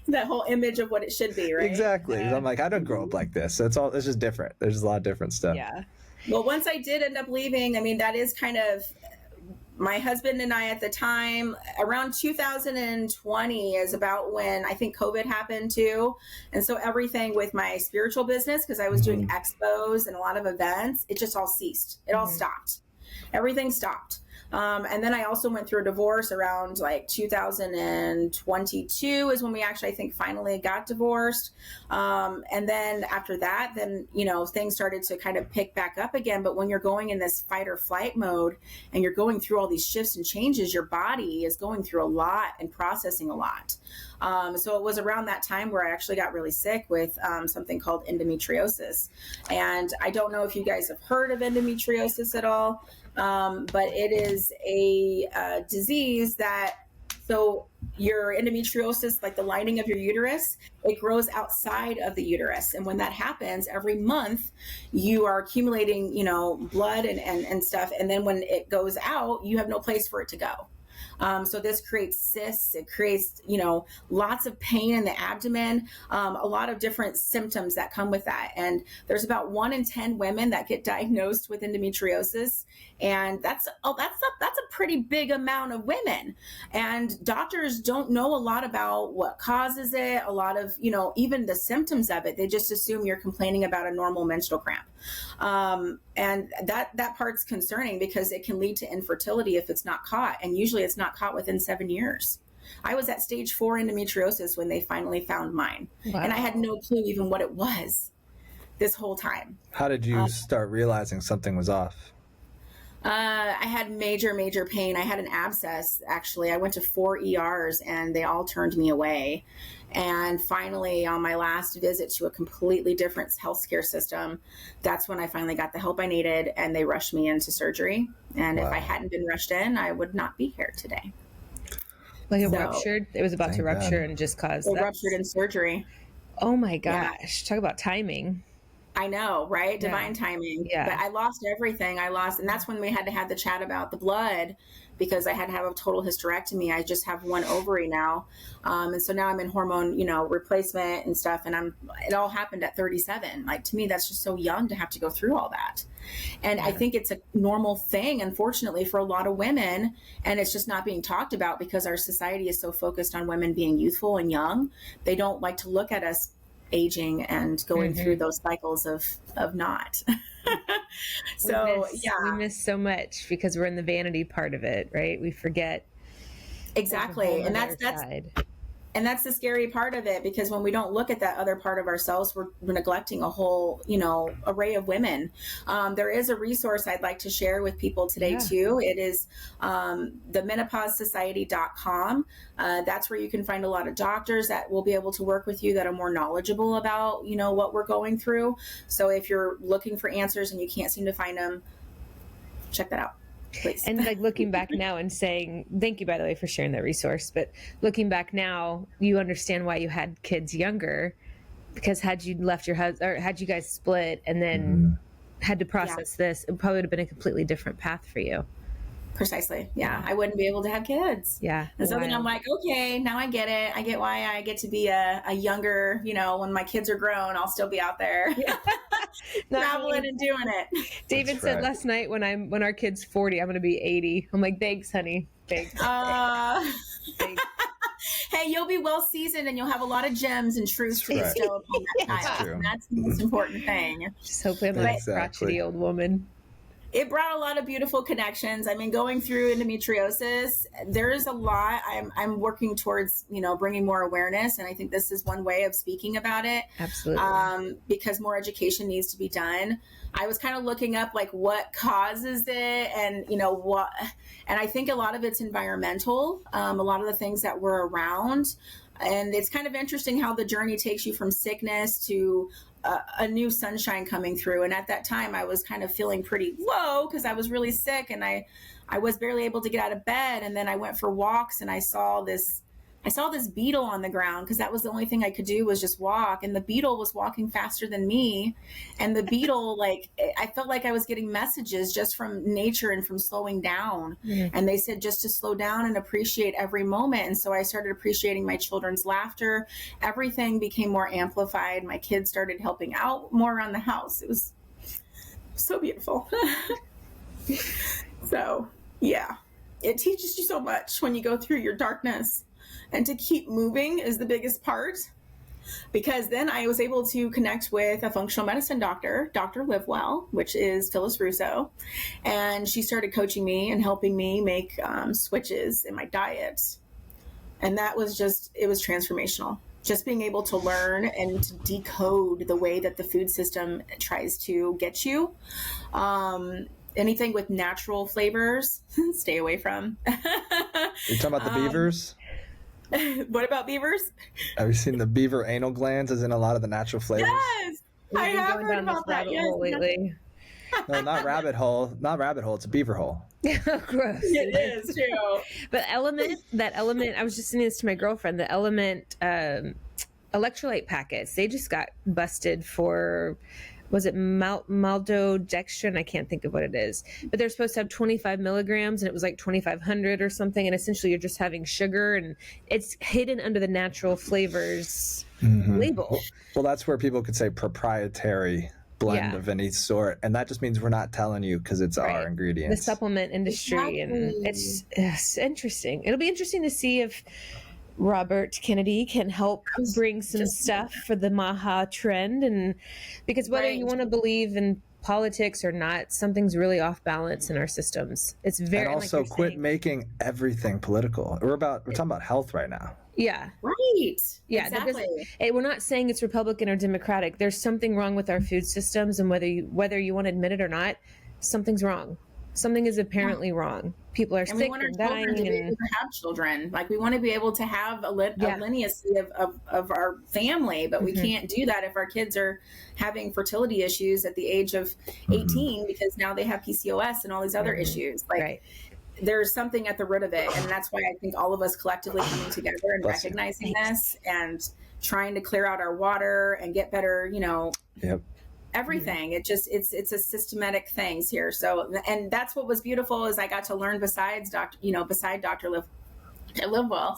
That whole image of what it should be, right? Exactly. Yeah. I'm like, I don't grow up like this. So it's just different. There's just a lot of different stuff. Yeah. Well, once I did end up leaving, I mean, that is kind of my husband and I at the time. Around 2020 is about when I think COVID happened too. And so everything with my spiritual business, because I was doing expos and a lot of events, it just all ceased. It all stopped. Everything stopped. And then I also went through a divorce around like 2022 is when we actually, I think, finally got divorced. And then after that, then, you know, things started to kind of pick back up again. But when you're going in this fight or flight mode and you're going through all these shifts and changes, your body is going through a lot and processing a lot. So it was around that time where I actually got really sick with something called endometriosis. And I don't know if you guys have heard of endometriosis at all, but it is a disease that, so your endometriosis, like the lining of your uterus, it grows outside of the uterus. And when that happens, every month you are accumulating, you know, blood and stuff. And then when it goes out, you have no place for it to go. So this creates cysts, it creates, you know, lots of pain in the abdomen, a lot of different symptoms that come with that. And there's about 1 in 10 women that get diagnosed with endometriosis. And that's a pretty big amount of women. And doctors don't know a lot about what causes it, a lot of, you know, even the symptoms of it. They just assume you're complaining about a normal menstrual cramp. And that part's concerning because it can lead to infertility if it's not caught. And usually it's not caught within 7 years. I was at stage 4 endometriosis when they finally found mine. Wow. And I had no clue even what it was this whole time. How did you start realizing something was off? I had major pain. I had an abscess, actually. I went to 4 ERs and they all turned me away. And finally, on my last visit to a completely different healthcare system, that's when I finally got the help I needed and they rushed me into surgery. And Wow. If I hadn't been rushed in, I would not be here today. Like it ruptured? It was about to rupture and just caused that? It ruptured in surgery. Oh my gosh. Yeah. Talk about timing. I know, right? Divine timing. Yeah. But I lost everything. And that's when we had to have the chat about the blood because I had to have a total hysterectomy. I just have 1 ovary now. And so now I'm in hormone, you know, replacement and stuff. And it all happened at 37. Like to me, that's just so young to have to go through all that. And I think it's a normal thing, unfortunately, for a lot of women. And it's just not being talked about because our society is so focused on women being youthful and young. They don't like to look at us aging and going through those cycles of not. So we miss so much because we're in the vanity part of it, right? We forget exactly. And that's the scary part of it, because when we don't look at that other part of ourselves, we're neglecting a whole, you know, array of women. There is a resource I'd like to share with people today too. It is the menopausesociety.com. That's where you can find a lot of doctors that will be able to work with you that are more knowledgeable about, you know, what we're going through. So if you're looking for answers and you can't seem to find them, check that out. Please. And like looking back now and saying, thank you, by the way, for sharing that resource. But looking back now, you understand why you had kids younger, because had you left your husband or had you guys split and then had to process this, it probably would have been a completely different path for you. Precisely. Yeah. I wouldn't be able to have kids. Yeah. And so then I'm like, okay, now I get it. I get why I get to be a younger, you know, when my kids are grown, I'll still be out there traveling and doing it. David said last night when our kid's 40, I'm going to be 80. I'm like, thanks, honey. Thanks. Thanks. Hey, you'll be well seasoned and you'll have a lot of gems and truths to bestow upon that child. That's the most important thing. Just hopefully I'm not a crotchety old woman. It brought a lot of beautiful connections. I mean, going through endometriosis, there is a lot. I'm working towards, you know, bringing more awareness. And I think this is one way of speaking about it. Absolutely. Because more education needs to be done. I was kind of looking up like what causes it and, you know, and I think a lot of it's environmental. A lot of the things that we're around. And it's kind of interesting how the journey takes you from sickness to a new sunshine coming through. And at that time I was kind of feeling pretty low because I was really sick and I was barely able to get out of bed. And then I went for walks and I saw this beetle on the ground because that was the only thing I could do was just walk. And the beetle was walking faster than me. And the beetle, like, I felt like I was getting messages just from nature and from slowing down. Mm-hmm. And they said just to slow down and appreciate every moment. And so I started appreciating my children's laughter. Everything became more amplified. My kids started helping out more around the house. It was so beautiful. So, yeah, it teaches you so much when you go through your darkness. And to keep moving is the biggest part. because then I was able to connect with a functional medicine doctor, Dr. Livewell, which is Phyllis Russo. And she started coaching me and helping me make switches in my diet. And that was it was transformational. Just being able to learn and to decode the way that the food system tries to get you. Anything with natural flavors, stay away from. You're talking about the beavers? What about beavers? Have you seen the beaver anal glands as in a lot of the natural flavors? Yes, I have heard about that. Yes. Lately. No, not rabbit hole. Not rabbit hole. It's a beaver hole. Gross. It is too. But that element, I was just saying this to my girlfriend, the element electrolyte packets, they just got busted for, was it maltodextrin? I can't think of what it is, but they're supposed to have 25 milligrams and it was like 2,500 or something. And essentially you're just having sugar and it's hidden under the natural flavors label. Well, that's where people could say proprietary blend of any sort. And that just means we're not telling you because it's our ingredients. The supplement industry. Exactly. And it's interesting. It'll be interesting to see if Robert Kennedy can help bring some stuff for the Maha trend. And because whether you want to believe in politics or not, something's really off balance in our systems. It's very, and also quit making everything political. We're talking about health right now. Yeah. Right. Yeah. Exactly. We're not saying it's Republican or Democratic. There's something wrong with our food systems, and whether you want to admit it or not, something's wrong. Something is apparently wrong. People are sick and dying. And we want our children to be able to have children. Like, we want to be able to have a lineage of our family, but we can't do that if our kids are having fertility issues at the age of 18 because now they have PCOS and all these other issues. Like, there's something at the root of it. And that's why I think all of us collectively coming together and recognizing this and trying to clear out our water and get better, everything. It's a systematic things here. So, and that's what was beautiful is I got to learn beside Dr. Livewell,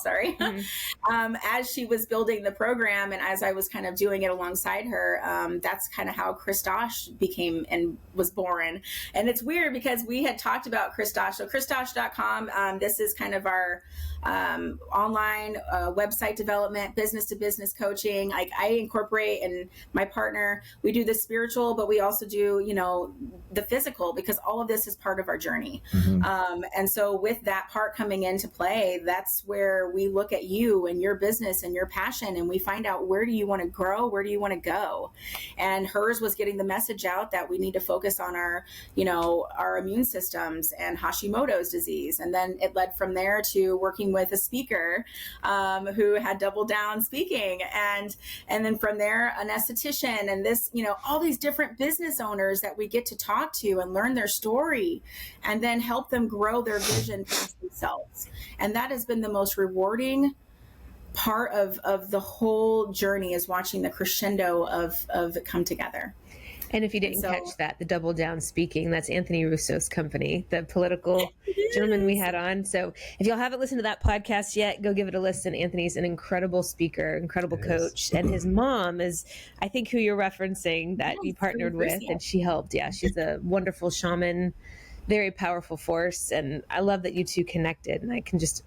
as she was building the program and as I was kind of doing it alongside her, that's kind of how Kristash became and was born. And it's weird because we had talked about Kristash. So Kristash.com, this is kind of our online website development, business to business coaching. Like, I incorporate, and my partner, we do the spiritual, but we also do, the physical, because all of this is part of our journey. And so with that part coming into play, that's where we look at you and your business and your passion, and we find out, where do you want to grow? Where do you want to go? And hers was getting the message out that we need to focus on our immune systems and Hashimoto's disease. And then it led from there to working with a speaker who had doubled down speaking, and then from there an esthetician, and this, all these different business owners that we get to talk to and learn their story and then help them grow their vision past themselves. And that has been the most rewarding part of the whole journey, is watching the crescendo of it come together. And if you didn't catch that, the Double Down Speaking, that's Anthony Russo's company, the political gentleman we had on. So if y'all haven't listened to that podcast yet, go give it a listen. Anthony's an incredible speaker, incredible coach. And his mom is, I think, who you're referencing that you partnered with, and she helped. Yeah, she's a wonderful shaman, very powerful force. And I love that you two connected. And I can just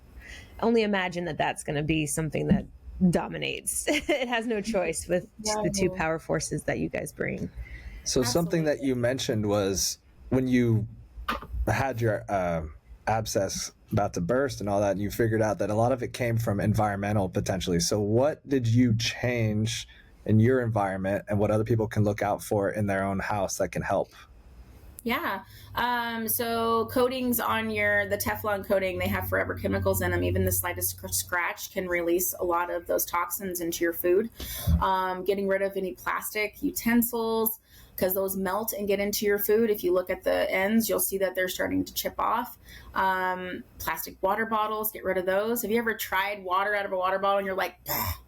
only imagine that that's going to be something that dominates. It has no choice with the two power forces that you guys bring. So something that you mentioned was when you had your abscess about to burst and all that, and you figured out that a lot of it came from environmental potentially. So what did you change in your environment, and what other people can look out for in their own house that can help? Yeah. So coatings on the Teflon coating, they have forever chemicals in them. Even the slightest scratch can release a lot of those toxins into your food. Getting rid of any plastic utensils, because those melt and get into your food. If you look at the ends, you'll see that they're starting to chip off. Plastic water bottles, get rid of those. Have you ever tried water out of a water bottle and you're like,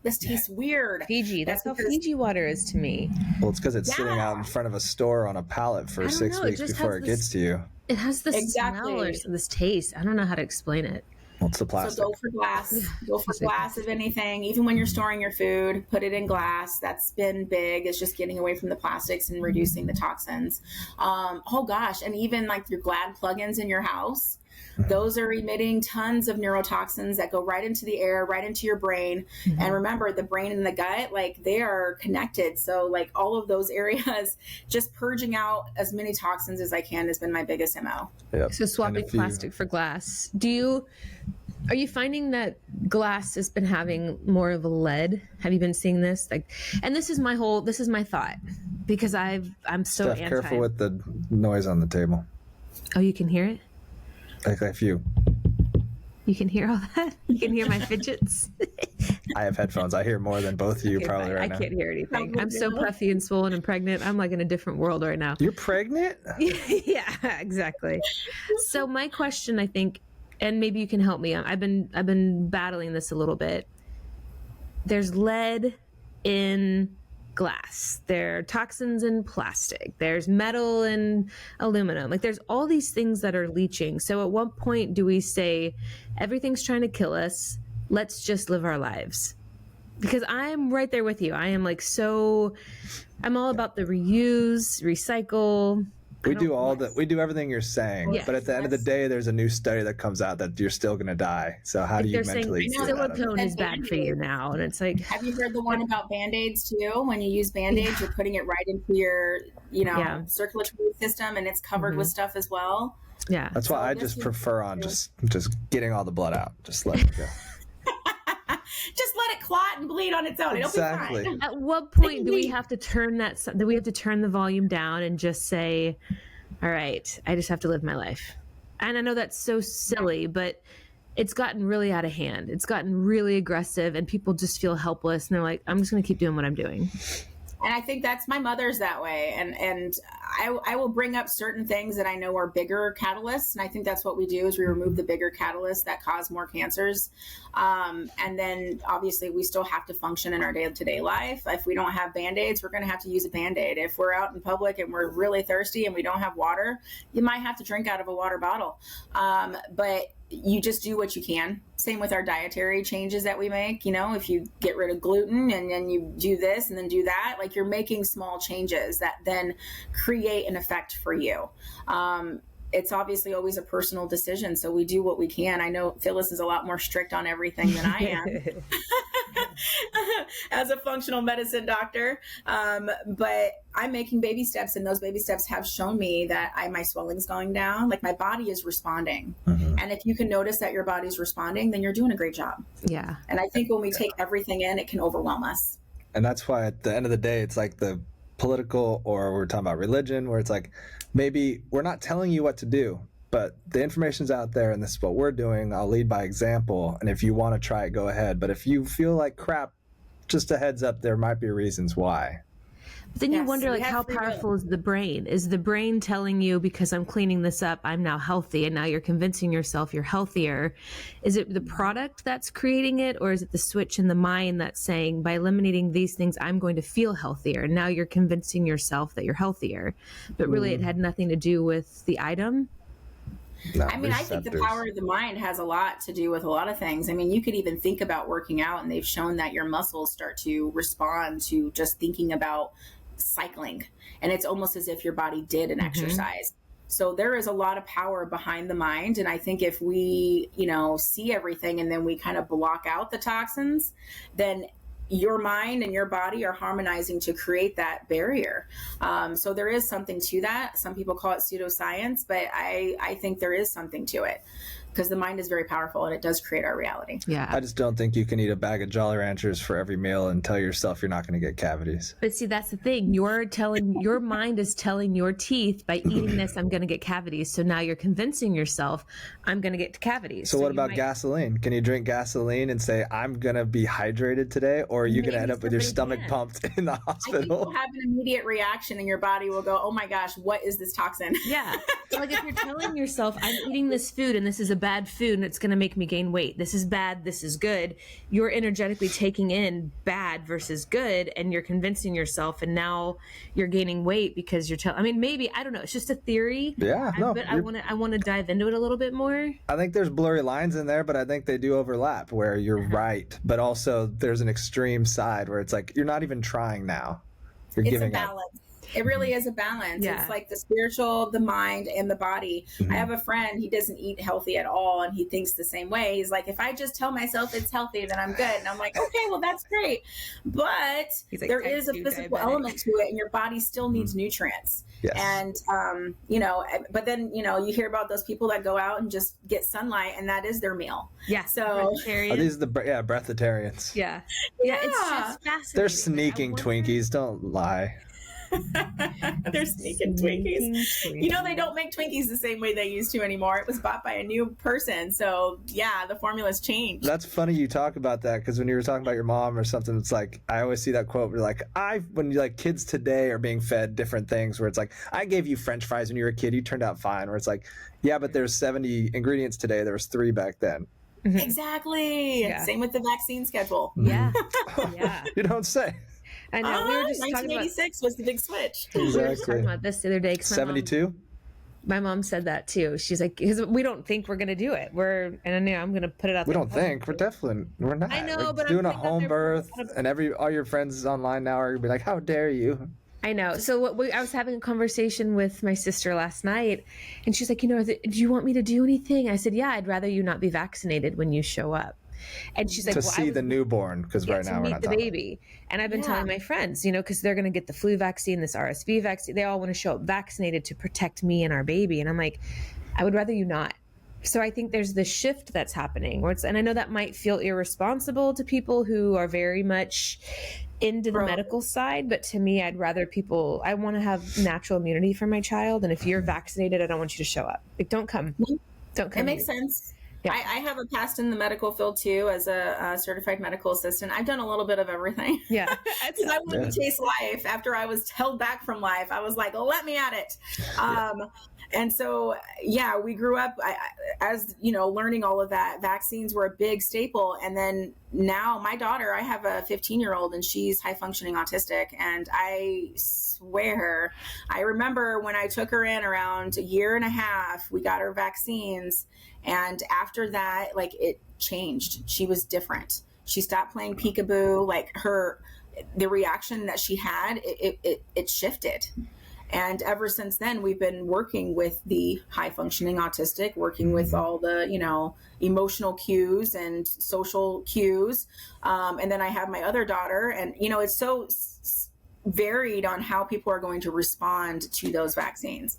this tastes weird? Fiji, that's how Fiji water is to me. Well, it's because it's sitting out in front of a store on a pallet for 6 weeks before it gets to you. It has this smell or this taste. I don't know how to explain it. Well, it's the plastic. So go for glass. Go for glass of anything. Even when you're storing your food, put it in glass. That's been big. It's just getting away from the plastics and reducing the toxins. Oh gosh. And even like your Glad plugins in your house. those are emitting tons of neurotoxins that go right into the air, right into your brain. And remember, the brain and the gut, like they are connected. So like all of those areas, just purging out as many toxins as I can has been my biggest MO. Yep. So swapping plastic for glass. Are you finding that glass has been having more of a lead? Have you been seeing this? Like, and this is my thought, because I'm so Steph, careful with the noise on the table. Oh, you can hear it? Like a few. You can hear all that? You can hear my fidgets? I have headphones. I hear more than both of you probably right now. I can't hear anything. I'm so puffy and swollen and pregnant. I'm like in a different world right now. You're pregnant? Yeah, exactly. So my question, I think, and maybe you can help me. I've been battling this a little bit. There's lead in glass. There are toxins in plastic. There's metal and aluminum. Like there's all these things that are leaching. So at what point do we say everything's trying to kill us? Let's just live our lives. Because I'm right there with you. I am like I'm all about the reuse, recycle. We do everything you're saying, but at the end of the day, there's a new study that comes out that you're still going to die. So how do you mentally say silicone is bad for you now? And it's like, have you heard the one about Band-Aids too? When you use Band-Aids, you're putting it right into your, circulatory system, and it's covered with stuff as well. Yeah. That's why I just prefer on just getting all the blood out. Just let it go. Just let it clot and bleed on its own. Exactly. It'll be fine. At what point do we have to turn the volume down and just say, all right, I just have to live my life? And I know that's so silly, but it's gotten really out of hand. It's gotten really aggressive, and people just feel helpless, and they're like, I'm just going to keep doing what I'm doing. And I think that's my mother's that way. And I will bring up certain things that I know are bigger catalysts. And I think that's what we do is we remove the bigger catalysts that cause more cancers. And then obviously we still have to function in our day-to-day life. If we don't have Band-Aids, we're going to have to use a Band-Aid. If we're out in public and we're really thirsty and we don't have water, you might have to drink out of a water bottle. But you just do what you can. Same with our dietary changes that we make. If you get rid of gluten and then you do this and then do that, like you're making small changes that then create an effect for you. It's obviously always a personal decision. So we do what we can. I know Phyllis is a lot more strict on everything than I am as a functional medicine doctor. But I'm making baby steps, and those baby steps have shown me that my swelling's going down. Like my body is responding. And if you can notice that your body's responding, then you're doing a great job. Yeah. And I think when we take everything in, it can overwhelm us. And that's why at the end of the day, it's like the political, or we're talking about religion, where it's like, maybe we're not telling you what to do, but the information's out there and this is what we're doing. I'll lead by example. And if you want to try it, go ahead. But if you feel like crap, just a heads up, there might be reasons why. But then you wonder, like, how powerful is the brain? Is the brain telling you, because I'm cleaning this up, I'm now healthy, and now you're convincing yourself you're healthier? Is it the product that's creating it, or is it the switch in the mind that's saying, by eliminating these things, I'm going to feel healthier? And now you're convincing yourself that you're healthier. But really, it had nothing to do with the item. No, I mean, I think the power of the mind has a lot to do with a lot of things. I mean, you could even think about working out, and they've shown that your muscles start to respond to just thinking about cycling, and it's almost as if your body did an exercise. So there is a lot of power behind the mind, and I think if we see everything and then we kind of block out the toxins, then your mind and your body are harmonizing to create that barrier. So there is something to that. Some people call it pseudoscience, but I think there is something to it, because the mind is very powerful and it does create our reality. Yeah. I just don't think you can eat a bag of Jolly Ranchers for every meal and tell yourself you're not going to get cavities. But see, that's the thing. Your mind is telling your teeth, by eating this, I'm going to get cavities. So now you're convincing yourself, I'm going to get cavities. So what about gasoline? Can you drink gasoline and say, I'm going to be hydrated today? Or are you going to end up with your stomach pumped in the hospital? I think you'll have an immediate reaction and your body will go, oh my gosh, what is this toxin? Yeah. So like if you're telling yourself, I'm eating this food and this is a bad food and it's going to make me gain weight. This is bad. This is good. You're energetically taking in bad versus good, and you're convincing yourself, and now you're gaining weight because you're I mean, maybe, I don't know. It's just a theory. Yeah. No, but I want to dive into it a little bit more. I think there's blurry lines in there, but I think they do overlap where you're right. But also there's an extreme side where it's like, you're not even trying now. You're It's giving a balance. up. It really is a balance. Yeah. It's like the spiritual, the mind, and the body. I have a friend, he doesn't eat healthy at all, and he thinks the same way. He's like, if I just tell myself it's healthy, then I'm good. And I'm like, okay, well, that's great. But He's like, there is a physical element to it, and your body still needs nutrients. Yes. And, you know, but then, you know, you hear about those people that go out and just get sunlight, and that is their meal. Yeah. So these are the breatharians. Yeah. It's just fascinating. They're sneaking Twinkies. Don't lie. They're sneaking Twinkies. You know, they don't make Twinkies the same way they used to anymore. It was bought by a new person. So yeah, the formula's changed. That's funny you talk about that, because when you were talking about your mom or something, it's like, I always see that quote where like, when you like kids today are being fed different things, where it's like, I gave you French fries when you were a kid, you turned out fine. Where it's like, yeah, but there's 70 ingredients today. There was 3 back then. Exactly. Yeah. Same with the vaccine schedule. Yeah. Yeah. You don't say. I know. We were just 1986 was the big switch. Exactly. We were just talking about this the other day. 72? My mom said that too. She's like, because we don't think we're going to do it. And I know I'm going to put it out We there. don't think. We're not. I know, we're but doing I'm a home birth, and all your friends online now are going to be like, how dare you? I know. So I was having a conversation with my sister last night, and she's like, you know, do you want me to do anything? I said, yeah, I'd rather you not be vaccinated when you show up. And she's like, to see the newborn, because right now we're not the baby. And I've been telling my friends, you know, because they're going to get the flu vaccine, this RSV vaccine. They all want to show up vaccinated to protect me and our baby. And I'm like, I would rather you not. So I think there's this shift that's happening, and I know that might feel irresponsible to people who are very much into the medical side, but to me, I want to have natural immunity for my child. And if you're vaccinated, I don't want you to show up. Like, don't come. It makes sense. Yeah. I have a past in the medical field too, as a certified medical assistant. I've done a little bit of everything. Yeah. Because I wanted to chase life after I was held back from life. I was like, let me at it. And so, yeah, we grew up as, you know, learning all of that. Vaccines were a big staple. And then now my daughter, I have a 15-year-old and she's high functioning autistic. And I swear, I remember when I took her in around a year and a half, we got her vaccines. And after that, like, it changed. She was different. She stopped playing peekaboo. Like, the reaction that she had, it shifted. And ever since then, we've been working with the high functioning autistic, working with all the, you know, emotional cues and social cues. And then I have my other daughter, and, you know, it's so varied on how people are going to respond to those vaccines.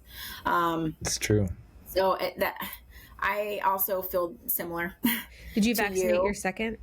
It's true. So I also feel similar. Did you vaccinate your second?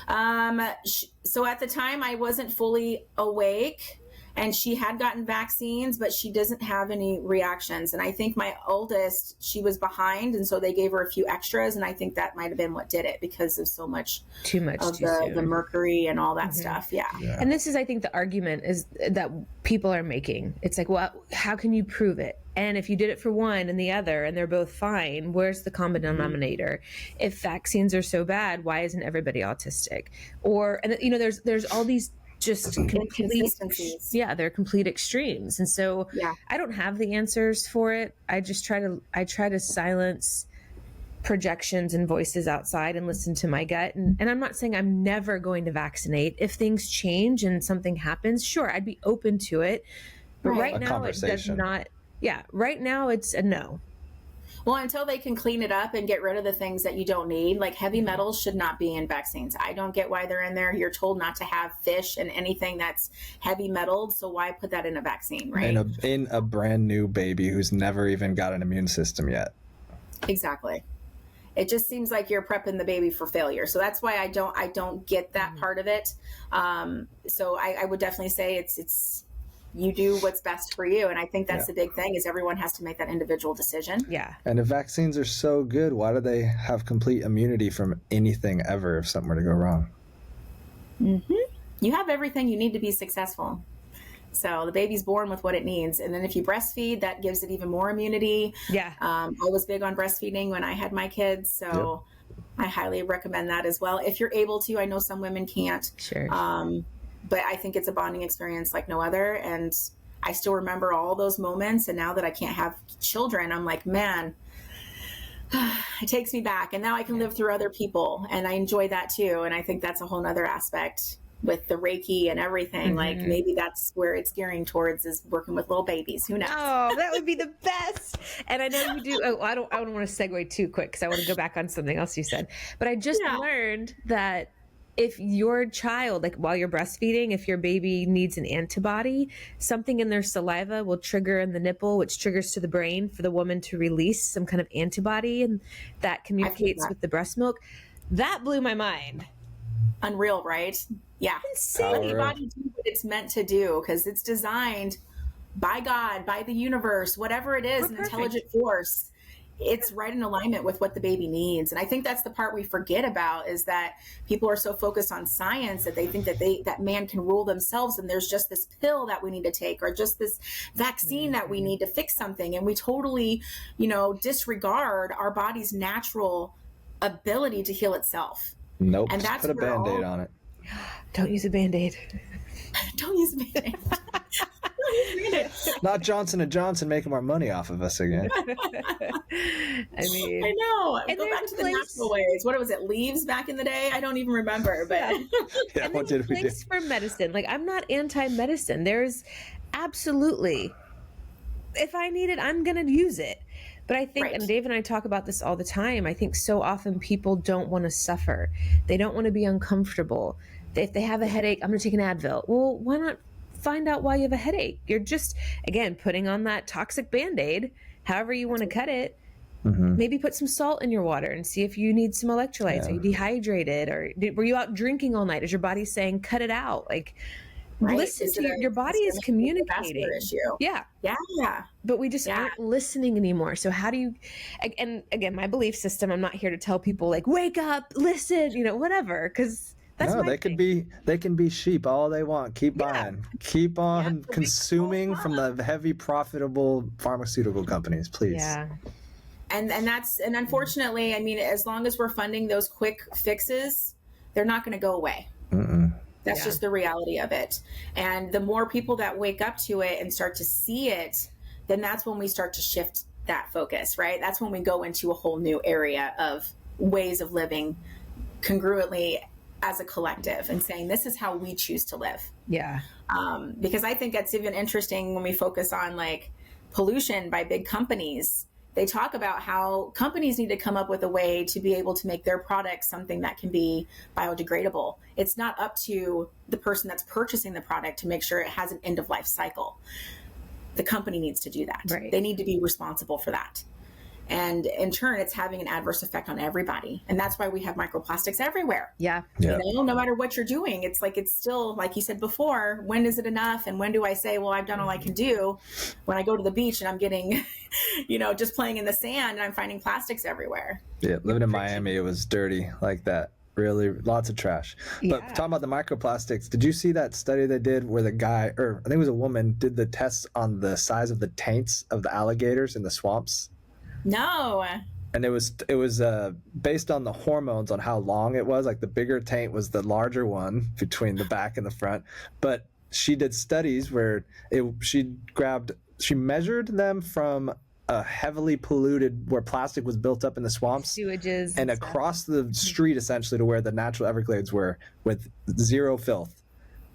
So at the time I wasn't fully awake, and she had gotten vaccines, but she doesn't have any reactions. And I think my oldest, she was behind, and so they gave her a few extras, and I think that might have been what did it, because of so much too much of the mercury and all that stuff. Yeah. And this is, I think, the argument is that people are making. It's like, well, how can you prove it? And if you did it for one and the other and they're both fine, where's the common denominator? If vaccines are so bad, why isn't everybody autistic? And you know, there's all these just complete, they're complete extremes. And so I don't have the answers for it. I try to silence projections and voices outside and listen to my gut. And I'm not saying I'm never going to vaccinate. If things change and something happens, sure, I'd be open to it. But right now it does not. Yeah. Right now it's a no. Well, until they can clean it up and get rid of the things that you don't need, like heavy metals should not be in vaccines. I don't get why they're in there. You're told not to have fish and anything that's heavy metalled. So why put that in a vaccine, right? In a brand new baby who's never even got an immune system yet. Exactly. It just seems like you're prepping the baby for failure. So that's why I don't get that part of it. So I would definitely say it's you do what's best for you. And I think that's the big thing, is everyone has to make that individual decision. Yeah. And if vaccines are so good, why do they have complete immunity from anything ever if something were to go wrong? Mm-hmm. You have everything you need to be successful. So the baby's born with what it needs. And then if you breastfeed, that gives it even more immunity. Yeah. I was big on breastfeeding when I had my kids. So I highly recommend that as well. If you're able to, I know some women can't. Sure. But I think it's a bonding experience like no other. And I still remember all those moments. And now that I can't have children, I'm like, man, it takes me back. And now I can live through other people. And I enjoy that too. And I think that's a whole nother aspect with the Reiki and everything, like maybe that's where it's gearing towards, is working with little babies. Who knows? Oh, that would be the best. And I know you do. Oh, I don't want to segue too quick because I want to go back on something else you said. But I just learned that if your child, like while you're breastfeeding, if your baby needs an antibody, something in their saliva will trigger in the nipple, which triggers to the brain for the woman to release some kind of antibody, and that communicates with the breast milk. That blew my mind. Unreal, right? Yeah. Let your body do what it's meant to do, because it's designed by God, by the universe, whatever it is, an intelligent force. It's right in alignment with what the baby needs. And I think that's the part we forget about, is that people are so focused on science that they think that man can rule themselves, and there's just this pill that we need to take, or just this vaccine that we need to fix something. And we totally, disregard our body's natural ability to heal itself. Nope. And that's put a Band-Aid on it. Don't use a Band-Aid. Don't use a Band-Aid. Not Johnson & Johnson making more money off of us again. I know. And go back to the natural ways. What was it? Leaves back in the day? I don't even remember. But what did we do? For medicine, like, I'm not anti-medicine. There's absolutely, if I need it, I'm going to use it. But I think, and Dave and I talk about this all the time, I think so often people don't want to suffer. They don't want to be uncomfortable. If they have a headache, I'm going to take an Advil. Well, why not find out why you have a headache? You're just, again, putting on that toxic Band-Aid, however you want to cut it. Maybe put some salt in your water and see if you need some electrolytes. Are you dehydrated? Or were you out drinking all night? Is your body saying, cut it out? Like, listen to your body is communicating. Yeah. But we just aren't listening anymore. So how do you, and again, my belief system, I'm not here to tell people like, wake up, listen, whatever. Cause that's they can be sheep all they want. Keep buying, keep on consuming from the heavy profitable pharmaceutical companies, please. Yeah. And unfortunately, I mean, as long as we're funding those quick fixes, they're not going to go away. That's just the reality of it. And the more people that wake up to it and start to see it, then that's when we start to shift that focus, right? That's when we go into a whole new area of ways of living congruently as a collective and saying, this is how we choose to live. Yeah. Because I think that's even interesting when we focus on like pollution by big companies. They talk about how companies need to come up with a way to be able to make their products something that can be biodegradable. It's not up to the person that's purchasing the product to make sure it has an end of life cycle. The company needs to do that. Right. They need to be responsible for that. And in turn, it's having an adverse effect on everybody. And that's why we have microplastics everywhere. Yeah. No matter what you're doing, it's still, like you said before, when is it enough? And when do I say, well, I've done all I can do, when I go to the beach and I'm getting, just playing in the sand and I'm finding plastics everywhere. Yeah. Living in Miami, it was dirty like that. Really, lots of trash. But talking about the microplastics, did you see that study they did where the guy, or I think it was a woman, did the tests on the size of the taints of the alligators in the swamps? No. And it was based on the hormones on how long it was. Like the bigger taint was the larger one between the back and the front. But she did studies where she measured them from a heavily polluted, where plastic was built up in the swamps, sewages, and across the street essentially to where the natural Everglades were, with zero filth.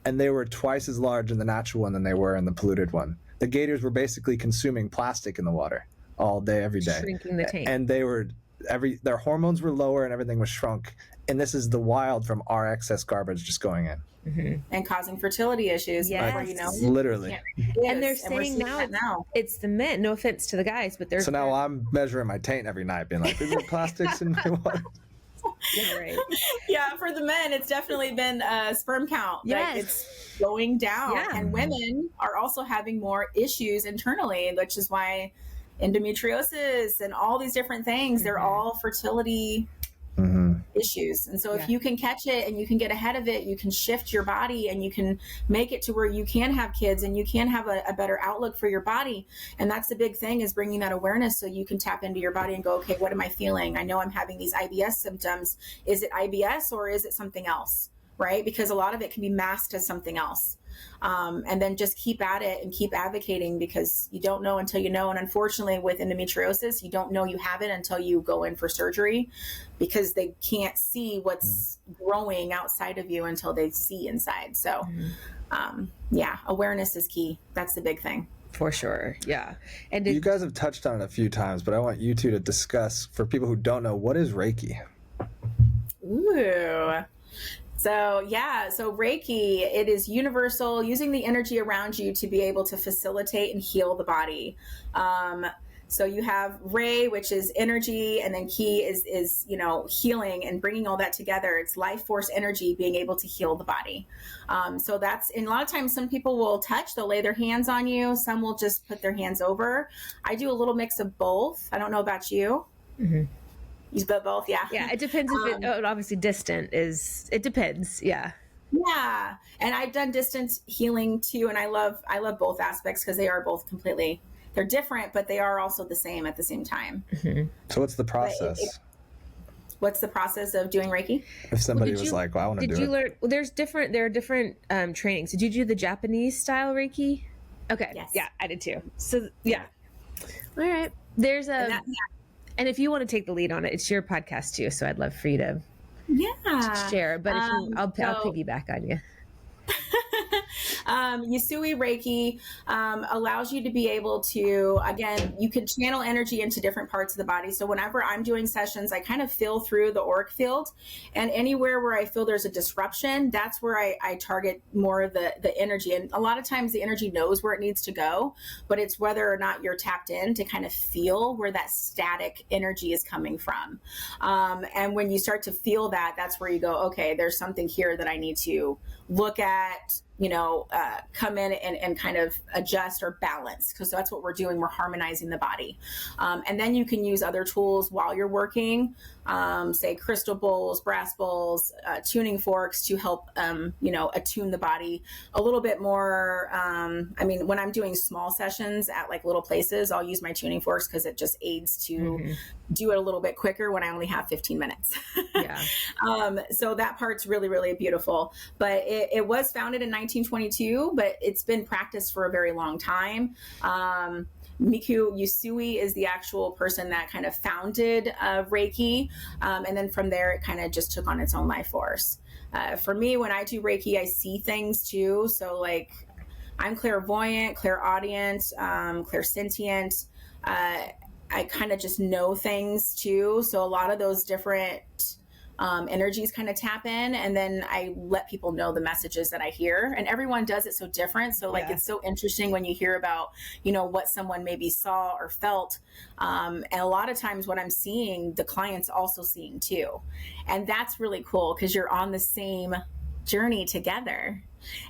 And they were twice as large in the natural one than they were in the polluted one. The gators were basically consuming plastic in the water all day, every day. Shrinking the tank. And they were, their hormones were lower and everything was shrunk. And this is the wild from our excess garbage just going in. And causing fertility issues. Yes. Literally. And they're saying now it's the men. No offense to the guys, but So now I'm measuring my taint every night, being like, is there plastics in my water? Right. Yeah, for the men, it's definitely been a sperm count. Yes. Like it's going down. Yeah. And women are also having more issues internally, which is why endometriosis and all these different things, they're all fertility issues. And so if you can catch it and you can get ahead of it, you can shift your body and you can make it to where you can have kids and you can have a better outlook for your body. And that's the big thing, is bringing that awareness so you can tap into your body and go, okay, what am I feeling? I know I'm having these IBS symptoms. Is it IBS or is it something else? Right? Because a lot of it can be masked as something else. And then just keep at it and keep advocating, because you don't know until you know. And unfortunately, with endometriosis, you don't know you have it until you go in for surgery, because they can't see what's growing outside of you until they see inside. So yeah, awareness is key. That's the big thing. For sure. Yeah. And you guys have touched on it a few times, but I want you two to discuss, for people who don't know, what is Reiki? Ooh. So Reiki, it is universal, using the energy around you to be able to facilitate and heal the body. So you have Rei, which is energy, and then Ki is healing and bringing all that together. It's life force energy being able to heal the body. So that's, and a lot of times some people will touch, they'll lay their hands on you. Some will just put their hands over. I do a little mix of both. I don't know about you. Mm-hmm. You spell both, yeah. Yeah, it depends if obviously distant is. It depends, yeah. Yeah, and I've done distance healing too, and I love both aspects, because they are both completely, they're different, but they are also the same at the same time. Mm-hmm. So what's the process? What's the process of doing Reiki? If somebody was like, well, I want to do it. Did you learn? Well, there are different trainings. Did you do the Japanese style Reiki? Okay. Yes. Yeah, I did too. So yeah. All right. There's and if you want to take the lead on it, it's your podcast too. So I'd love for you to share. But I'll piggyback on you. Usui Reiki allows you to be able to, again, you can channel energy into different parts of the body. So whenever I'm doing sessions, I kind of feel through the auric field, and anywhere where I feel there's a disruption, that's where I target more of the energy. And a lot of times the energy knows where it needs to go, but it's whether or not you're tapped in to kind of feel where that static energy is coming from. And when you start to feel that, that's where you go, okay, there's something here that I need to look at, come in and kind of adjust or balance, because that's what we're doing. We're harmonizing the body. And then you can use other tools while you're working, say crystal bowls, brass bowls, tuning forks to help, attune the body a little bit more. When I'm doing small sessions at like little places, I'll use my tuning forks because it just aids to do it a little bit quicker when I only have 15 minutes. Yeah. So that part's really, really beautiful. But it was founded in 1922, but it's been practiced for a very long time. Miku Usui is the actual person that kind of founded Reiki. And then from there, it kind of just took on its own life force. For me, when I do Reiki, I see things too. So like I'm clairvoyant, clairaudient, clairsentient. I kind of just know things too. So a lot of those different energies kind of tap in, and then I let people know the messages that I hear, and everyone does it so different. So like, it's so interesting when you hear about, what someone maybe saw or felt. And a lot of times what I'm seeing, the client's also seeing too. And that's really cool, because you're on the same journey together,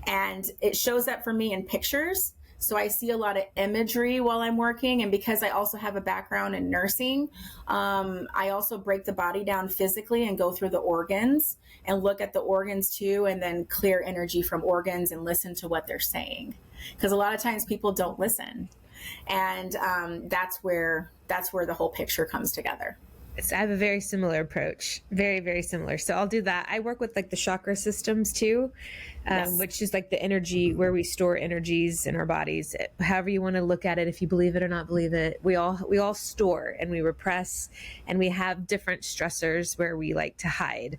and it shows up for me in pictures. So I see a lot of imagery while I'm working. And because I also have a background in nursing, I also break the body down physically and go through the organs and look at the organs too, and then clear energy from organs and listen to what they're saying. Because a lot of times people don't listen. And that's where the whole picture comes together. So I have a very similar approach, very, very similar. So I'll do that. I work with like the chakra systems too, which is like the energy where we store energies in our bodies. However you want to look at it, if you believe it or not believe it, we all store and we repress, and we have different stressors where we like to hide.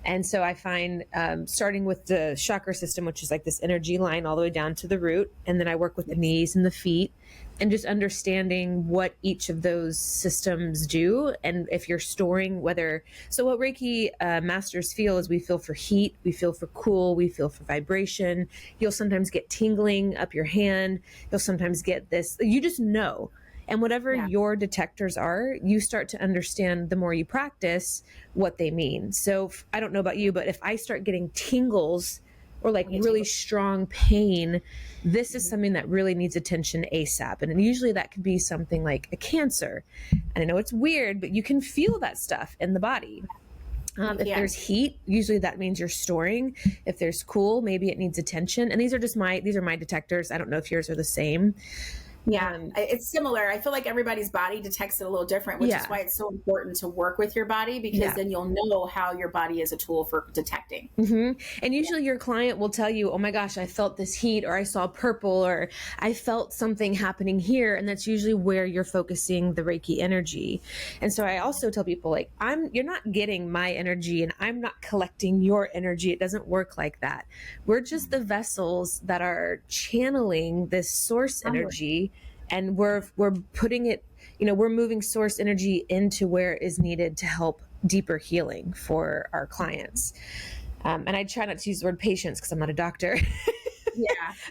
And so I find starting with the chakra system, which is like this energy line all the way down to the root. And then I work with the knees and the feet, and just understanding what each of those systems do. And if you're storing what Reiki masters feel is we feel for heat, we feel for cool, we feel for vibration. You'll sometimes get tingling up your hand. You'll sometimes get this, you just know. And whatever your detectors are, you start to understand the more you practice what they mean. So I don't know about you, but if I start getting tingles or like really strong pain, this is something that really needs attention ASAP. And usually that could be something like a cancer. And I know it's weird, but you can feel that stuff in the body. If there's heat, usually that means you're storing. If there's cool, maybe it needs attention. And these are my detectors. I don't know if yours are the same. Yeah, it's similar. I feel like everybody's body detects it a little different, which is why it's so important to work with your body, because then you'll know how your body is a tool for detecting. And usually your client will tell you, oh my gosh, I felt this heat, or I saw purple, or I felt something happening here. And that's usually where you're focusing the Reiki energy. And so I also tell people, like, you're not getting my energy and I'm not collecting your energy. It doesn't work like that. We're just the vessels that are channeling this source energy, and we're putting it, we're moving source energy into where it is needed to help deeper healing for our clients. And I try not to use the word patience because I'm not a doctor.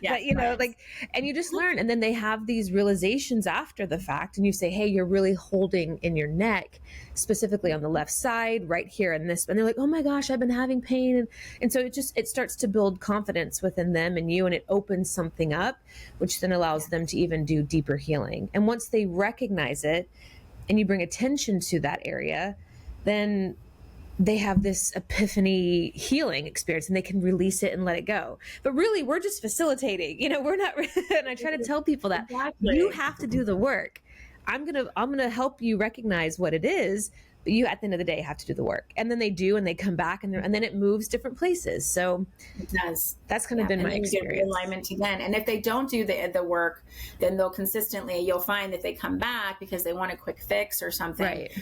But and you just learn, and then they have these realizations after the fact, and you say, hey, you're really holding in your neck, specifically on the left side, right here in this, and they're like, oh my gosh, I've been having pain. And so it starts to build confidence within them and you, and it opens something up, which then allows them to even do deeper healing. And once they recognize it and you bring attention to that area, then they have this epiphany healing experience, and they can release it and let it go. But really, we're just facilitating, we're not, and I try to tell people that you have to do the work. I'm going to help you recognize what it is, but you, at the end of the day, have to do the work. And then they do, and they come back, and then it moves different places. So it does. That's kind of been my experience. You get realignment again. And if they don't do the work, then you'll find that they come back because they want a quick fix or something. Right.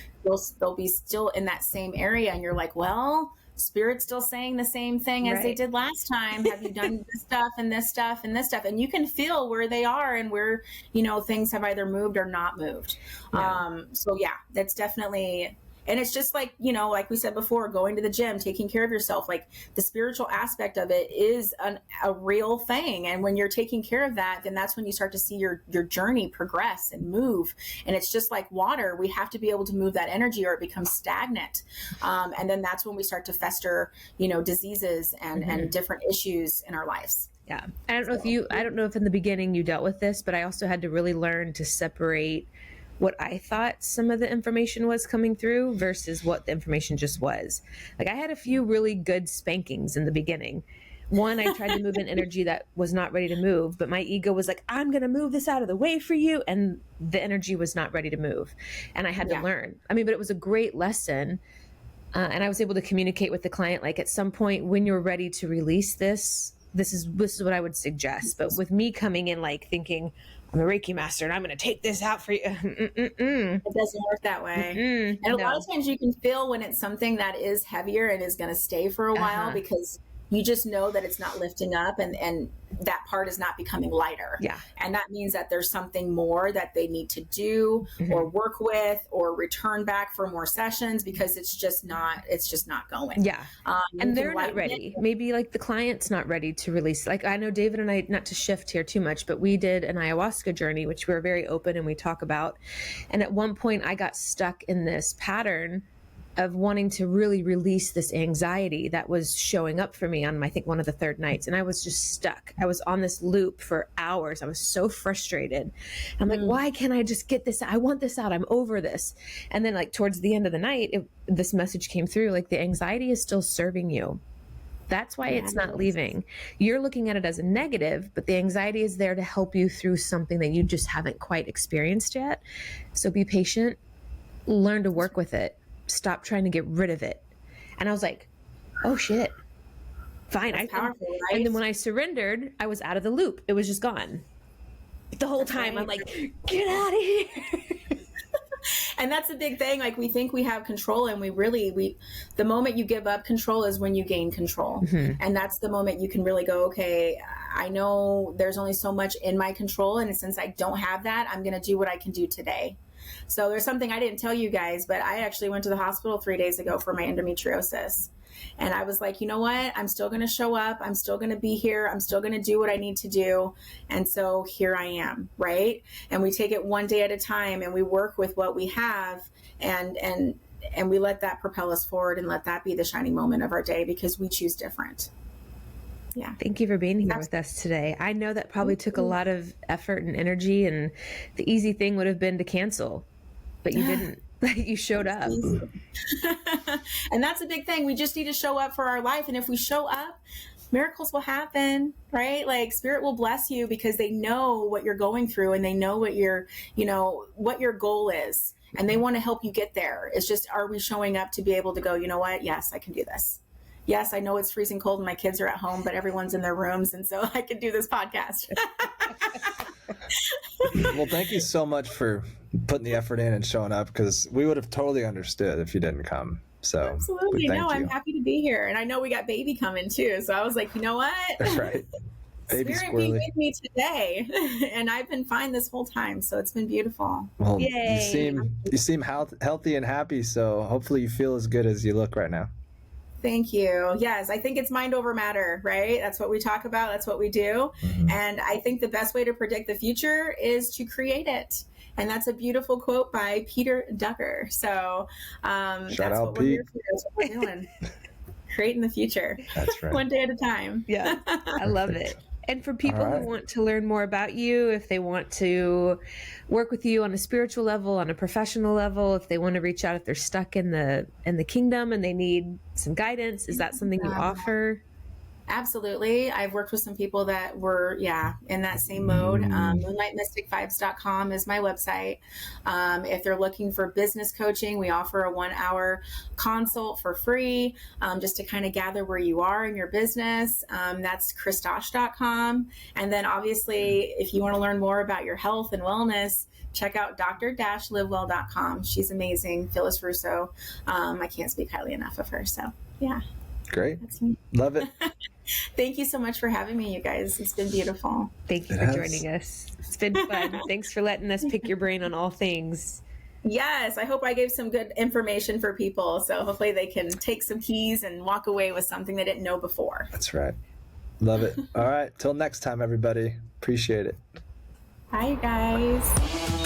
They'll be still in that same area. And you're like, well, Spirit's still saying the same thing as they did last time. Have you done this stuff and this stuff and this stuff? And you can feel where they are and where, things have either moved or not moved. Yeah. That's definitely... And it's just like, like we said before, going to the gym, taking care of yourself, like the spiritual aspect of it is a real thing. And when you're taking care of that, then that's when you start to see your journey progress and move. And it's just like water. We have to be able to move that energy or it becomes stagnant. And then that's when we start to fester, diseases and different issues in our lives. Yeah. I don't know if in the beginning you dealt with this, but I also had to really learn to separate what I thought some of the information was coming through versus what the information just was. Like, I had a few really good spankings in the beginning. One, I tried to move an energy that was not ready to move, but my ego was like, I'm going to move this out of the way for you. And the energy was not ready to move. And I had to learn. But it was a great lesson. And I was able to communicate with the client, like, at some point when you're ready to release this is what I would suggest. But with me coming in, like, thinking, I'm a Reiki master and I'm going to take this out for you. It doesn't work that way. And a lot of times you can feel when it's something that is heavier and is going to stay for a while, because you just know that it's not lifting up and that part is not becoming lighter. Yeah. And that means that there's something more that they need to do or work with or return back for more sessions, because it's just not going. Yeah. And they're not ready. Maybe like the client's not ready to release. Like, I know David and I, not to shift here too much, but we did an ayahuasca journey, which we're very open and we talk about. And at one point I got stuck in this pattern of wanting to really release this anxiety that was showing up for me on, I think, one of the third nights. And I was just stuck. I was on this loop for hours. I was so frustrated. I'm like, why can't I just get this out? I want this out. I'm over this. And then, like, towards the end of the night, this message came through, like, the anxiety is still serving you. That's why it's not leaving. You're looking at it as a negative, but the anxiety is there to help you through something that you just haven't quite experienced yet. So be patient, learn to work with it. Stop trying to get rid of it. And I was like, oh shit, fine. That's powerful, right? And then when I surrendered, I was out of the loop. It was just gone. The whole time I'm like, get out of here. And that's the big thing. Like, we think we have control, and the moment you give up control is when you gain control. And that's the moment you can really go, okay, I know there's only so much in my control. And since I don't have that, I'm going to do what I can do today. So there's something I didn't tell you guys, but I actually went to the hospital 3 days ago for my endometriosis. And I was like, you know what? I'm still going to show up. I'm still going to be here. I'm still going to do what I need to do. And so here I am, right? And we take it one day at a time, and we work with what we have, and we let that propel us forward, and let that be the shining moment of our day, because we choose different. Yeah. Thank you for being here with us today. I know that probably took a lot of effort and energy, and the easy thing would have been to cancel, but you didn't. You showed up. And that's a big thing. We just need to show up for our life. And if we show up, miracles will happen, right? Like spirit will bless you because they know what you're going through and they know what what your goal is. And they want to help you get there. It's just, are we showing up to be able to go, you know what? Yes, I can do this. Yes, I know it's freezing cold and my kids are at home, but everyone's in their rooms. And so I can do this podcast. Well, thank you so much for putting the effort in and showing up, because we would have totally understood if you didn't come. So absolutely. No, I'm happy to be here. And I know we got baby coming too. So I was like, you know what? That's right. Baby Spirit be with me today. And I've been fine this whole time. So it's been beautiful. Well, you seem healthy and happy. So hopefully you feel as good as you look right now. Thank you. Yes, I think it's mind over matter, right? That's what we talk about. That's what we do. Mm-hmm. And I think the best way to predict the future is to create it. And that's a beautiful quote by Peter Drucker. So that's what we're here for. That's what we're doing. Creating the future. That's right. One day at a time. Yeah, I love it. And for people who want to learn more about you, if they want to work with you on a spiritual level, on a professional level, if they want to reach out, if they're stuck in the kingdom and they need some guidance, is that something you offer? Absolutely. I've worked with some people that were, in that same mode. MoonlightMysticVibes.com is my website. If they're looking for business coaching, we offer a 1-hour consult for free, just to kind of gather where you are in your business. That's Kristash.com. And then obviously, if you want to learn more about your health and wellness, check out dr-livewell.com. She's amazing. Phyllis Russo. I can't speak highly enough of her. So, yeah. Great. Love it. Thank you so much for having me, you guys. It's been beautiful. Thank you for joining us. It's been fun. Thanks for letting us pick your brain on all things. Yes, I hope I gave some good information for people. So hopefully they can take some keys and walk away with something they didn't know before. That's right. Love it. All right. Till next time, everybody. Appreciate it. Bye, you guys.